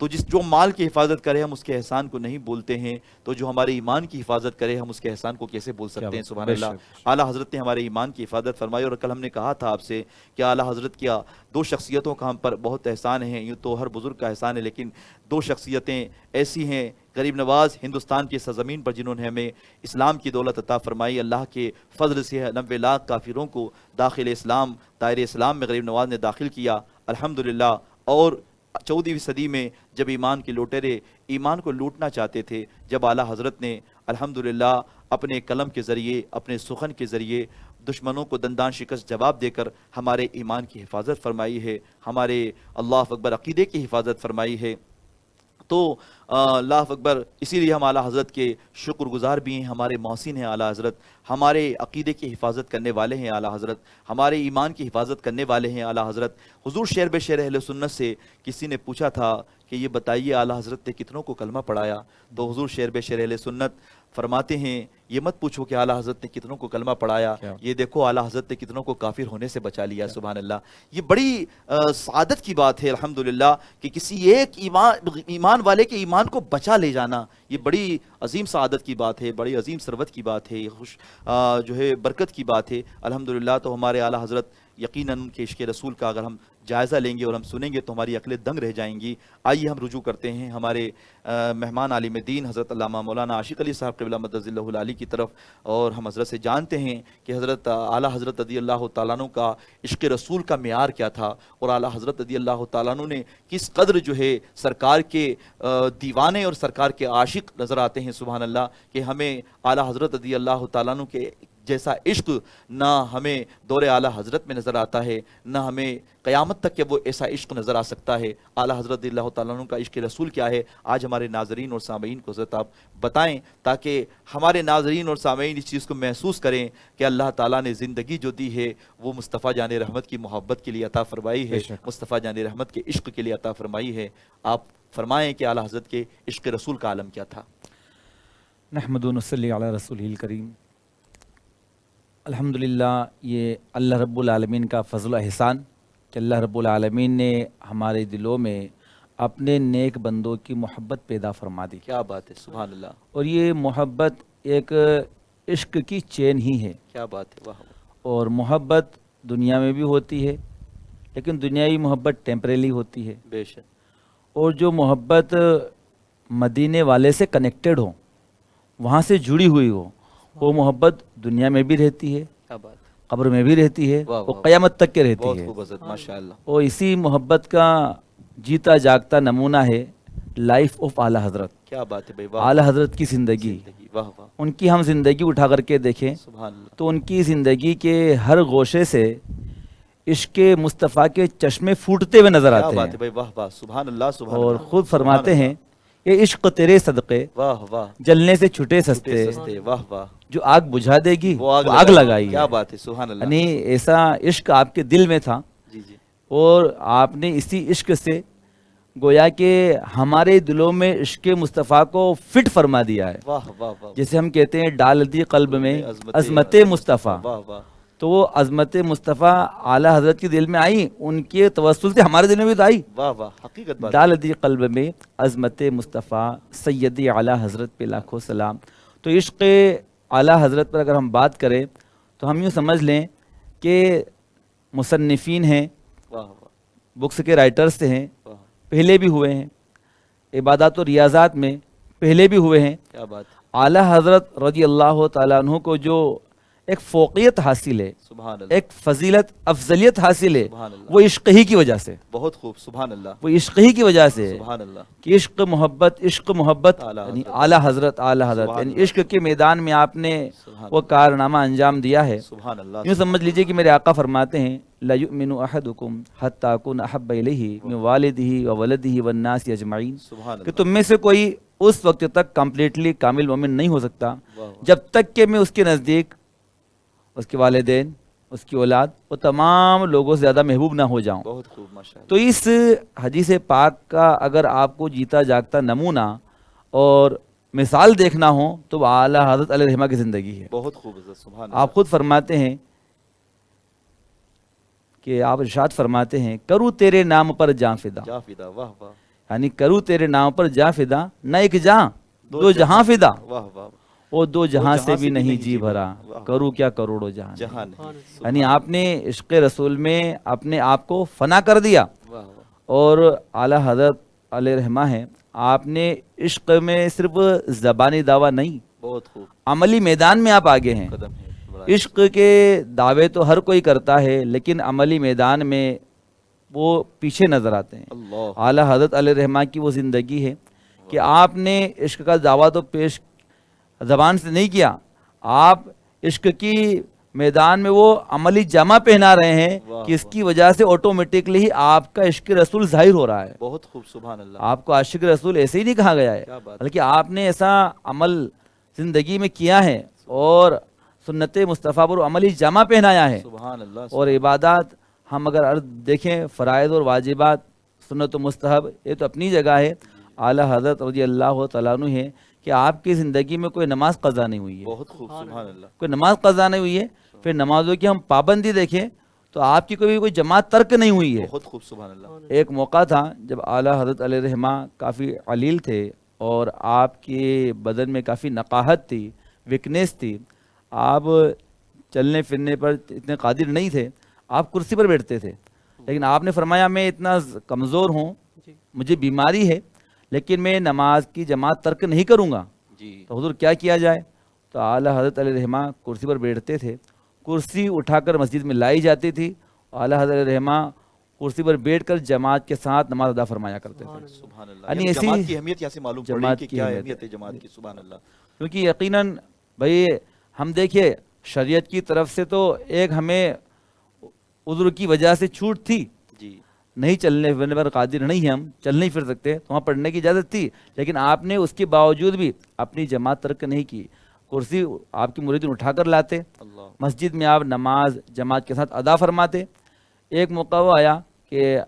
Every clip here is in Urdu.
تو جو مال کی حفاظت کرے ہم اس کے احسان کو نہیں بولتے ہیں، تو جو ہمارے ایمان کی حفاظت کرے ہم اس کے احسان کو کیسے بول سکتے ہیں؟ سبحان اللہ۔ اعلیٰ حضرت نے ہمارے ایمان کی حفاظت فرمائی، اور کل ہم نے کہا تھا آپ سے کہ اعلیٰ حضرت کیا دو شخصیتوں کا ہم پر بہت احسان ہے، یوں تو ہر بزرگ کا احسان ہے، لیکن دو شخصیتیں ایسی ہیں غریب نواز ہندوستان کی سرزمین پر جنہوں نے ہمیں اسلام کی دولت عطا فرمائی۔ اللہ کے فضل سے 90 لاکھ کافروں کو داخل اسلام، دائرہ اسلام میں غریب نواز نے داخل کیا الحمدللہ۔ اور 14ویں صدی میں جب ایمان کے لوٹیرے ایمان کو لوٹنا چاہتے تھے، جب اعلیٰ حضرت نے الحمدللہ اپنے قلم کے ذریعے، اپنے سخن کے ذریعے دشمنوں کو دندان شکست جواب دے کر ہمارے ایمان کی حفاظت فرمائی ہے، ہمارے اللہ اکبر عقیدے کی حفاظت فرمائی ہے، تو اللہ اکبر، اسی لیے ہم اعلیٰ حضرت کے شکر گزار بھی ہیں، ہمارے محسن ہیں اعلیٰ حضرت، ہمارے عقیدے کی حفاظت کرنے والے ہیں اعلیٰ حضرت، ہمارے ایمان کی حفاظت کرنے والے ہیں اعلیٰ حضرت۔ حضور شعر بے شعر اہل سنت سے کسی نے پوچھا تھا کہ یہ بتائیے اعلیٰ حضرت نے کتنوں کو کلمہ پڑھایا، تو حضور شعر بے شعر اہل سنت فرماتے ہیں یہ مت پوچھو کہ اعلیٰ حضرت نے کتنوں کو کلمہ پڑھایا، یہ دیکھو اعلیٰ حضرت نے کتنوں کو کافر ہونے سے بچا لیا۔ سبحان اللہ، یہ بڑی سعادت کی بات ہے الحمدللہ کہ کسی ایک ایمان والے کے ایمان کو بچا لے جانا، یہ بڑی عظیم سعادت کی بات ہے، بڑی عظیم ثروت کی بات ہے، یہ خوش جو ہے برکت کی بات ہے الحمدللہ۔ تو ہمارے اعلیٰ حضرت یقیناً ان کے عشق رسول کا اگر ہم جائزہ لیں گے اور ہم سنیں گے تو ہماری عقلیں دنگ رہ جائیں گی۔ آئیے ہم رجوع کرتے ہیں ہمارے مہمان عالم دین حضرت علامہ مولانا عاشق علی صاحب قبلہ مدد اللہ العالی کی طرف، اور ہم حضرت سے جانتے ہیں کہ حضرت اعلیٰ حضرت رضی اللہ تعالیٰ عنہ کا عشق رسول کا معیار کیا تھا، اور اعلیٰ حضرت رضی اللہ تعالیٰ عنہ نے کس قدر جو ہے سرکار کے دیوانے اور سرکار کے عاشق نظر آتے ہیں۔ سبحان اللہ، کہ ہمیں اعلیٰ حضرت رضی اللہ تعالیٰ عنہ کے جیسا عشق نہ ہمیں دور اعلیٰ حضرت میں نظر آتا ہے، نہ ہمیں قیامت تک کہ وہ ایسا عشق نظر آ سکتا ہے۔ اعلیٰ حضرت اللہ تعالیٰ عنہ کا عشق رسول کیا ہے، آج ہمارے ناظرین اور سامعین کو حضرت آپ بتائیں، تاکہ ہمارے ناظرین اور سامعین اس چیز کو محسوس کریں کہ اللہ تعالیٰ نے زندگی جو دی ہے وہ مصطفیٰ جان رحمت کی محبت کے لیے عطا فرمائی ہے، مصطفیٰ جان رحمت کے عشق کے لیے عطا فرمائی ہے۔ آپ فرمائیں کہ اعلیٰ حضرت کے عشق رسول کا عالم کیا تھا؟ نحمد و نصلی علی رسول الکریم۔ الحمدللہ، یہ اللہ رب العالمین کا فضل و احسان کہ اللہ رب العالمین نے ہمارے دلوں میں اپنے نیک بندوں کی محبت پیدا فرما دی۔ کیا بات ہے، سبحان اللہ، اور یہ محبت ایک عشق کی چین ہی ہے۔ کیا بات ہے، واہ۔ اور محبت دنیا میں بھی ہوتی ہے، لیکن دنیاوی محبت ٹیمپریلی ہوتی ہے، بے شک، اور جو محبت مدینے والے سے کنیکٹڈ ہو، وہاں سے جڑی ہوئی ہو، وہ محبت دنیا میں بھی رہتی ہے، کیا بات، قبر میں بھی رہتی ہے، واہ وہ واہ، قیامت تک کے رہتی بہت ہے۔ خوب حضرت، ماشاءاللہ، اور اسی محبت کا جیتا جاگتا نمونہ ہے لائف آف اعلیٰ حضرت۔ کیا بات ہے بھائی، واہ، اعلیٰ حضرت کی زندگی، واہ واہ، ان کی ہم زندگی اٹھا کر کے دیکھیں سبحان اللہ، تو ان کی زندگی کے ہر گوشے سے عشق مصطفیٰ کے چشمے پھوٹتے ہوئے نظر کیا آتے بات ہے ہیں، بھائی، واہ واہ، سبحان اللہ، سبحان اور اللہ، خود فرماتے ہیں یہ عشق تیرے صدقے واہ واہ، جلنے سے چھٹے سستے، سستے، واہ واہ، جو آگ بجھا دے گی وہ وہ آگ لگائی کیا ہے۔ بات ہے، سبحان اللہ، یعنی ایسا عشق آپ کے دل میں تھا، جی جی، اور آپ نے اسی عشق سے گویا کہ ہمارے دلوں میں عشق مصطفیٰ کو فٹ فرما دیا ہے۔ واہ واہ واہ، جیسے ہم کہتے ہیں ڈال دی قلب میں عظمت مصطفیٰ، واہ واہ، تو وہ عظمت مصطفیٰ اعلیٰ حضرت کے دل میں آئی، ان کے توسل سے ہمارے دل میں بھی تو آئی۔ واہ واہ، حقیقت بات، ڈال دی قلب میں عظمت مصطفیٰ سیدی اعلیٰ حضرت پہ لاکھوں سلام۔ تو عشق اعلیٰ حضرت پر اگر ہم بات کریں تو ہم یوں سمجھ لیں کہ مصنفین ہیں، واہ واہ، بکس کے رائٹرز سے ہیں، واہ، پہلے بھی ہوئے ہیں، عبادات و ریاضات میں پہلے بھی ہوئے ہیں۔ کیا بات، اعلیٰ حضرت رضی اللہ تعالیٰ عنہ کو جو ایک فوقیت حاصل ہے، سبحان اللہ، ایک فضیلت افضلیت حاصل ہے، سبحان اللہ، وہ عشق ہی کی وجہ سے، بہت خوب، سبحان اللہ، وہ عشق ہی کی وجہ سے ہے سبحان اللہ، کہ عشق محبت اعلیٰ یعنی حضرت، اعلیٰ حضرت سبحان یعنی اللہ، عشق کے میدان میں آپ نے سبحان وہ کارنامہ انجام دیا ہے۔ سبحان اللہ، یوں سمجھ لیجئے کہ میرے آقا فرماتے ہیں لا یؤمن احدکم حتی اکون احب الیہ من والدہ وولدہ والناس اجمعین، سبحان کہ اللہ، تم میں سے کوئی اس وقت تک کمپلیٹلی کامل مومن نہیں ہو سکتا واہ واہ، جب تک کہ میں اس کے نزدیک اس کے والدین، اس کی اولاد، وہ تمام لوگوں سے زیادہ محبوب نہ ہو جاؤں۔ بہت خوب، ماشاءاللہ، تو اس حدیث پاک کا اگر آپ کو جیتا جاگتا نمونہ اور مثال دیکھنا ہو تو اعلیٰ حضرت علیہ الرحمہ کی زندگی ہے۔ بہت خوب حضرت، سبحان اللہ، آپ خود فرماتے ہیں کہ آپ ارشاد فرماتے ہیں کروں تیرے نام پر جاں فدا، جا فدا، واہ واہ، یعنی کروں تیرے نام پر جا فدا، نہ ایک جہاں دو جہاں فدا، واہ واہ وہ دو جہاں سے بھی نہیں جی بھرا، کروں کیا کروڑوں جہاں جہاں یعنی آپ نے عشق رسول میں اپنے آپ کو فنا کر دیا. واہ اور اعلیٰ حضرت علیہ رحمہ ہیں، آپ نے عشق میں صرف زبانی دعویٰ نہیں، بہت خوب عملی میدان میں آپ آگے ہیں. قدم ہے بڑا عشق کے دعوے تو ہر کوئی کرتا ہے، لیکن عملی میدان میں وہ پیچھے نظر آتے ہیں. اللہ اعلیٰ حضرت علیہ رحمہ کی وہ زندگی ہے کہ آپ نے عشق کا دعویٰ تو پیش زبان سے نہیں کیا، آپ عشق کی میدان میں وہ عملی جامہ پہنا رہے ہیں کہ اس کی وجہ سے آٹومیٹکلی ہی آپ کا عشق رسول ظاہر ہو رہا ہے. بہت خوب سبحان اللہ آپ کو عاشق رسول ایسے ہی نہیں کہا گیا ہے، کیا بات بلکہ آپ نے ایسا عمل زندگی میں کیا ہے اور سنت مصطفیٰ پر عملی جامہ پہنایا ہے. سبحان اللہ اور عبادات ہم اگر دیکھیں، فرائض اور واجبات، سنت و مستحب، یہ تو اپنی جگہ ہے. اعلیٰ حضرت رضی اللہ تعالیٰ عنہ ہے کہ آپ کی زندگی میں کوئی نماز قضا نہیں ہوئی ہے، بہت خوب سبحان اللہ کوئی نماز قضا نہیں ہوئی ہے. پھر نمازوں کی ہم پابندی دیکھیں تو آپ کی کوئی جماعت ترک نہیں ہوئی ہے. بہت خوب سبحان اللہ ایک موقع تھا جب اعلیٰ حضرت علیہ رحمہ کافی علیل تھے اور آپ کے بدن میں کافی نقاہت تھی، ویکنیس تھی، آپ چلنے پھرنے پر اتنے قادر نہیں تھے، آپ کرسی پر بیٹھتے تھے. لیکن آپ نے فرمایا میں اتنا کمزور ہوں، مجھے بیماری ہے، لیکن میں نماز کی جماعت ترک نہیں کروں گا. جی تو حضور کیا کیا جائے؟ تو اعلیٰ حضرت علیہ رحمہ کرسی پر بیٹھتے تھے، کرسی اٹھا کر مسجد میں لائی جاتی تھی. اعلیٰ حضرت علیہ رحمہ کرسی پر بیٹھ کر جماعت کے ساتھ نماز ادا فرمایا کرتے تھے. سبحان اللہ یعنی یعنی ایسی جماعت کی اہمیت یہاں سے معلوم پڑی جماعت کہ کی کیا اہمیت اہمیت ہے جماعت کی سبحان اللہ کیونکہ یقیناً بھائی ہم دیکھیے شریعت کی طرف سے تو ایک ہمیں عذر کی وجہ سے چھوٹ تھی، جی نہیں چلنے پھرنے پر قادر نہیں ہیں، ہم چل نہیں پھر سکتے، تو وہاں پڑھنے کی اجازت تھی، لیکن آپ نے اس کے باوجود بھی اپنی جماعت ترک نہیں کی. کرسی آپ کی مریدین اٹھا کر لاتے، اللہ مسجد میں آپ نماز جماعت کے ساتھ ادا فرماتے. ایک موقع وہ آیا کہ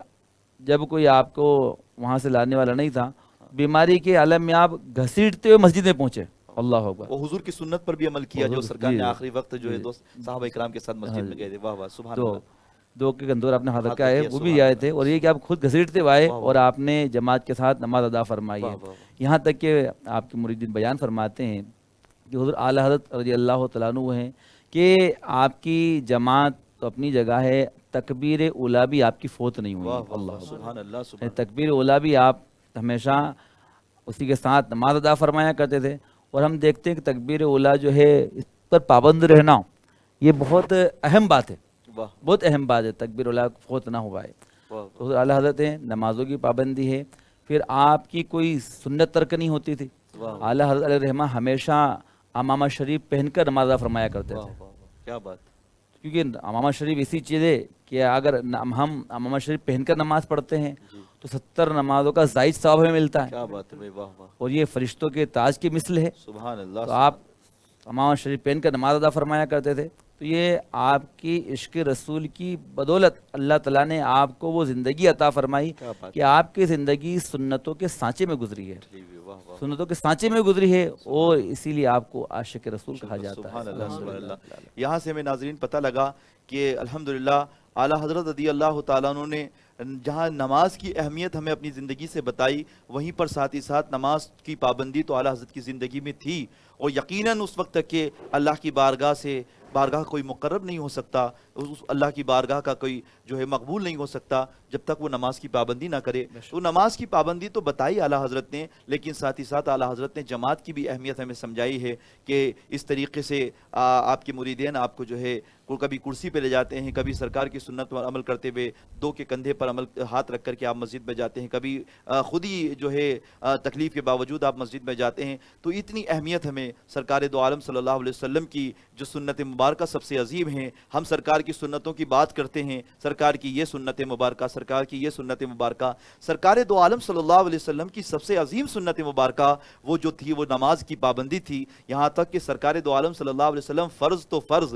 جب کوئی آپ کو وہاں سے لانے والا نہیں تھا، بیماری کے عالم میں آپ گھسیٹتے ہوئے مسجد میں پہنچے. اللہ اکبر. وہ حضور کی سنت پر بھی عمل کیا جو حضور سرکار جی نے آخری وقت جو ہے جی دوست صحابہ اکرام کے ساتھ مسجد میں گئے تھے. واہ واہ سبحان تو اللہ دو کے کندور آپ نے ہاتھ ہاتھ رکھا ہے، رکھے، وہ بھی سبحان آئے تھے. اور یہ کہ آپ خود گھسیٹتے ہوئے آئے واہ واہ. اور آپ نے جماعت کے ساتھ نماز ادا فرمائی ہے. واہ واہ. یہاں تک کہ آپ کے مریدین بیان فرماتے ہیں کہ حضور اعلیٰ حضرت رضی اللہ تعالیٰ عنہ وہ ہیں کہ آپ کی جماعت تو اپنی جگہ ہے، تکبیر اولیٰ بھی آپ کی فوت نہیں ہوئی. واہ واہ اللہ واہ. سبحان اللہ یعنی سبحان تکبیر اولیٰ بھی آپ ہمیشہ اسی کے ساتھ نماز ادا فرمایا کرتے تھے. اور ہم دیکھتے ہیں کہ تکبیر اولیٰ جو ہے اس پر پابند رہنا یہ بہت اہم بات ہے، واہ بہت اہم بات ہے. تکبیر اولیٰ فوت نہ ہوا ہے واہ تو حضور اعلیٰ حضرت ہیں، نمازوں کی پابندی ہے. پھر آپ کی کوئی سنت ترک نہیں ہوتی تھی. واہ اعلیٰ حضرت علیہ رحمہ ہمیشہ امامہ شریف پہن کر نماز ادا فرمایا کرتے واہ تھے. واہ. کیا بات کیونکہ امامہ شریف ایسی چیز ہے کہ اگر ہم امامہ شریف پہن کر نماز پڑھتے ہیں تو 70 نمازوں کا زائد ثواب ہمیں ملتا ہے. کیا بات ہے بھائی. واہ واہ اور یہ فرشتوں کے تاج کی مثل ہے. سبحان اللہ تو آپ امامہ شریف پہن کر نماز ادا فرمایا کرتے تھے. تو یہ آپ کی عشق رسول کی بدولت اللہ تعالیٰ نے آپ کو وہ زندگی عطا فرمائی کیا بات کہ آپ کی زندگی سنتوں کے سانچے میں گزری ہے، ہے. واہ واہ سنتوں کے سانچے میں گزری ہے، اور اسی لیے آپ کو عاشق رسول کہا جاتا سبحان ہے. اللہ سبحان اللہ. یہاں سے ہمیں ناظرین پتہ لگا کہ الحمدللہ اعلیٰ حضرت رضی اللہ تعالیٰ عنہ نے جہاں نماز کی اہمیت ہمیں اپنی زندگی سے بتائی، وہیں پر ساتھ ہی ساتھ نماز کی پابندی تو اعلیٰ حضرت کی زندگی میں تھی. اور یقیناً اس وقت تک کہ اللہ کی بارگاہ کوئی مقرب نہیں ہو سکتا، اس اللہ کی بارگاہ کا کوئی جو ہے مقبول نہیں ہو سکتا جب تک وہ نماز کی پابندی نہ کرے. تو نماز کی پابندی تو بتائی اعلیٰ حضرت نے، لیکن ساتھ ہی ساتھ اعلیٰ حضرت نے جماعت کی بھی اہمیت ہمیں سمجھائی ہے کہ اس طریقے سے آپ کے مریدین آپ کو جو ہے کبھی کرسی پہ لے جاتے ہیں، کبھی سرکار کی سنت پر عمل کرتے ہوئے دو کے کندھے پر ہاتھ رکھ کر کے آپ مسجد میں جاتے ہیں، کبھی خود ہی جو ہے تکلیف کے باوجود آپ مسجد میں جاتے ہیں. تو اتنی اہمیت ہمیں سرکار دو عالم صلی اللہ علیہ وسلم کی جو سنت مبارکہ سب سے عظیم ہیں. ہم سرکار کی سنتوں کی بات کرتے ہیں، سرکار کی یہ سنت مبارکہ، سرکار کی یہ سنت مبارکہ. سرکار دو عالم صلی اللہ علیہ وسلم کی سب سے عظیم سنت مبارکہ وہ جو تھی وہ نماز کی پابندی تھی. یہاں تک کہ سرکار دو عالم صلی اللہ علیہ وسلم فرض تو فرض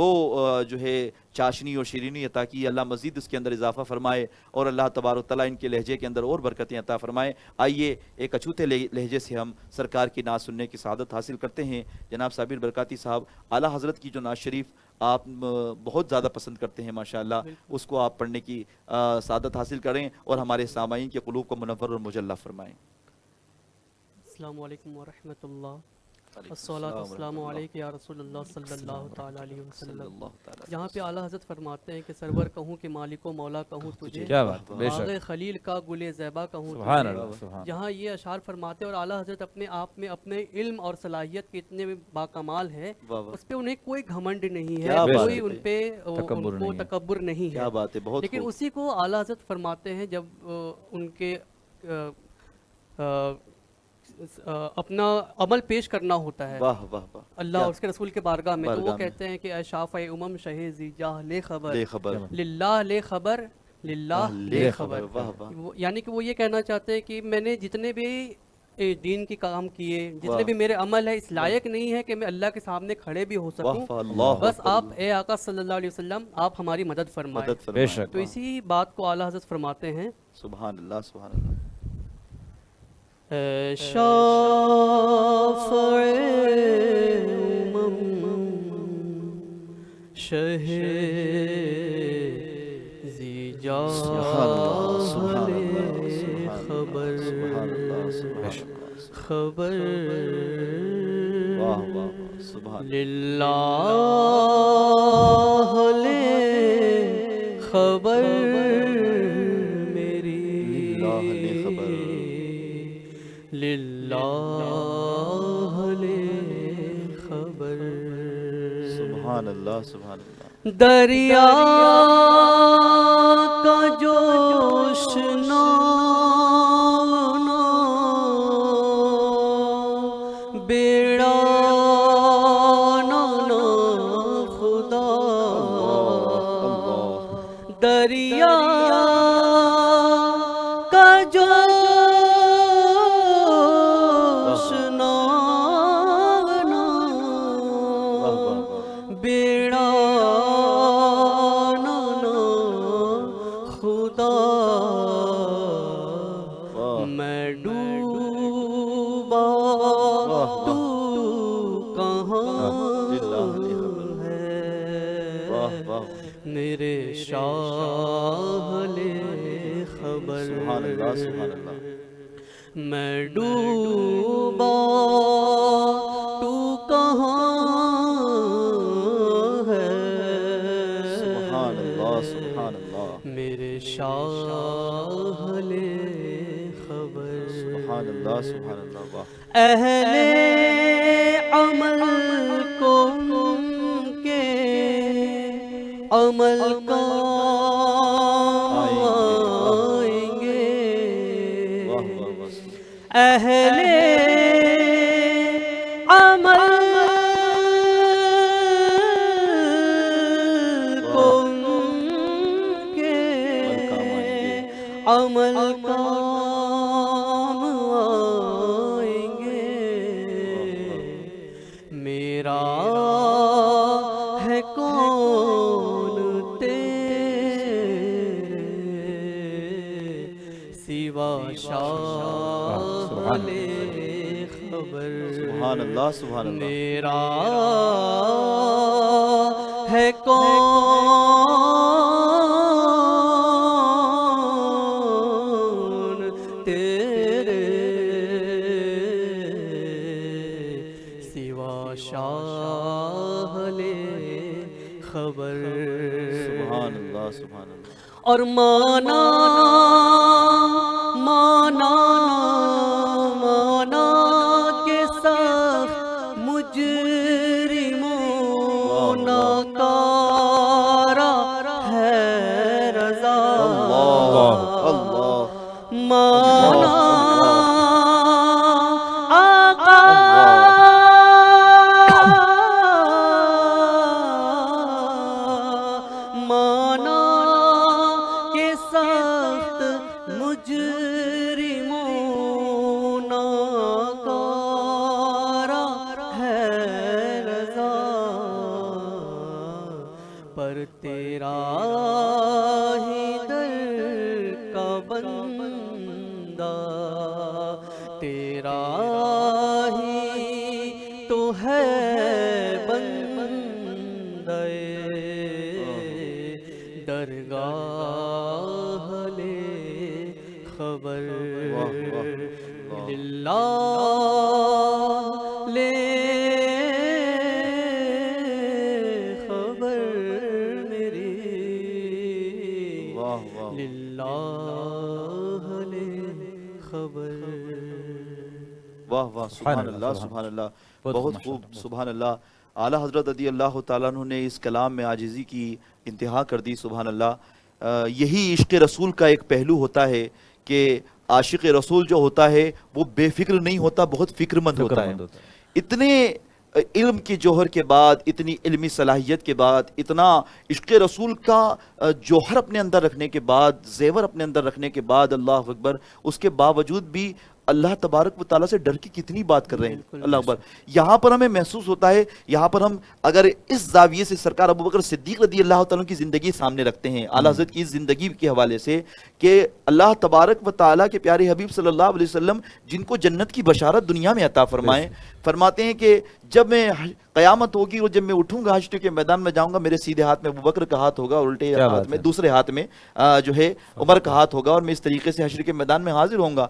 وہ جو ہے چاشنی اور شیرینی عطا کی، اللہ مزید اس کے اندر اضافہ فرمائے اور اللہ تبارک تعالیٰ ان کے لہجے کے اندر اور برکتیں عطا فرمائے۔ آئیے ایک اچھوتے لہجے سے ہم سرکار کی نعت سننے کی سعادت حاصل کرتے ہیں۔ جناب صابر برکاتی صاحب، اعلیٰ حضرت کی جو نعت شریف آپ بہت زیادہ پسند کرتے ہیں ماشاءاللہ، اس کو آپ پڑھنے کی سعادت حاصل کریں اور ہمارے سامعین کے قلوب کو منور اور مجلہ فرمائیں۔ السلام علیکم ورحمۃ اللہ، الصلاۃ والسلام علیک یا رسول اللہ صلی اللہ تعالیٰ علیہ وسلم۔ یہاں پہ اعلیٰ حضرت فرماتے ہیں کہ سرور کہوں کہ مالک و مولا کہوں تجھے، کیا بات ہے، بے باغ شک، خلیل کا گل زیبا کہوں سبحان تجھے۔ اللہ، سبحان یہاں یہ اشعار فرماتے ہیں اور اعلیٰ حضرت اپنے آپ میں اپنے علم اور صلاحیت کے اتنے باکمال ہیں، واہ واہ، اس پہ انہیں کوئی گھمنڈ نہیں ہے، کیا بات کوئی ہے، ان پہ تکبر ان کو نہیں ہے۔ تکبر نہیں کیا ہے۔ بات ہے، بہت لیکن خوب۔ اسی کو اعلیٰ حضرت فرماتے ہیں جب ان کے اپنا عمل پیش کرنا ہوتا ہے واہ واہ واہ، اللہ اور اس کے رسول کے بارگاہ میں، تو بارگاہ وہ میں۔ کہتے ہیں کہ اے شافع امم شہ ذی جاہ لے خبر، لے خبر، للہ لے خبر، للہ لے خبر۔ واہ واہ، یعنی کہ وہ یہ کہنا چاہتے ہیں کہ میں نے جتنے بھی دین کی کام کیے، جتنے بھی میرے عمل ہے، اس لائق نہیں ہے کہ میں اللہ کے سامنے کھڑے بھی ہو سکوں، واہ اللہ، بس آپ اے آقا صلی اللہ علیہ وسلم آپ ہماری مدد فرمائیں۔ مدد بے فرمائیں۔ شک۔ تو اسی بات کو اعلیٰ حضرت فرماتے ہیں، سبحان اللہ، سبحان اللہ۔ اے شافع امم شہ ذی جاہ لے خبر، خبر واہ واہ، سبحان للہ لے خبر میری، للہ لے خبر، للہ لے خبر۔ سبحان اللہ، سبحان اللہ۔ دریا کا جوش نہ بیڑا نہ خدا، دریا کا جوش نہ بیڑا نہ خدا، میں ڈوبا تو کہاں ہے، میرے شاہ لے خبر، سبحان اللہ، سبحان اللہ۔ میں ڈوبا تو کہاں ہے، سبحان اللہ، سبحان اللہ۔ میرے شاہ لے خبر، سبحان اللہ، سبحان اللہ۔ واہ، اہل عمل کو ان کے عمل کا آئیں گے، واہ واہ واہ، اہل عمل کو ان کے عمل کام آئیں گے، میرا ہے کون تیرے سوا شاہ لے خبر، سبحان اللہ، سبحان اللہ۔ میرا ہے کون تیرے سوا شاہ لے خبر، سبحان اللہ، سبحان اللہ۔ اور مانا مانا مانا کے ساتھ مجرموں ناکارا ہے رضا، اللہ، مانا آقا مانا کے سخت مجرموں پر تیرا ہی در کا بندہ، تیرا ہی تو ہے بندہ درگاہ لے خبر، للہ لے خبر میری، للہ لے خبر۔ واہ واہ، سبحان اللہ سبحان اللہ، بہت خوب، سبحان اللہ۔ اعلیٰ حضرت رضی اللہ تعالیٰ عنہ نے اس کلام میں عاجزی کی انتہا کر دی، سبحان اللہ۔ یہی عشق رسول کا ایک پہلو ہوتا ہے کہ عاشق رسول جو ہوتا ہے وہ بے فکر نہیں ہوتا، بہت فکر مند ہوتا ہے۔ اتنے علم کے جوہر کے بعد، اتنی علمی صلاحیت کے بعد، اتنا عشق رسول کا جوہر اپنے اندر رکھنے کے بعد، زیور اپنے اندر رکھنے کے بعد، اللہ اکبر، اس کے باوجود بھی اللہ تبارک و تعالیٰ سے ڈر کی کتنی بات کر رہے ہیں، اللہ اکبر۔ یہاں پر ہمیں محسوس ہوتا ہے، یہاں پر ہم اگر اس زاویے سے سرکار ابوبکر صدیق رضی اللہ تعالیٰ کی زندگی سامنے رکھتے ہیں، اعلیٰ حضرت کی زندگی کے حوالے سے، کہ اللہ تبارک و تعالیٰ کے پیارے حبیب صلی اللہ علیہ وسلم جن کو جنت کی بشارت دنیا میں عطا فرمائے، فرماتے ہیں کہ جب میں قیامت ہوگی اور جب میں اٹھوں گا حشر کے میدان میں جاؤں گا، میرے سیدھے ہاتھ میں ابوبکر کا ہاتھ ہوگا اور الٹے ہاتھ میں، دوسرے ہاتھ میں جو ہے عمر کا ہاتھ ہوگا، اور میں اس طریقے سے حشر کے میدان میں حاضر ہوں گا۔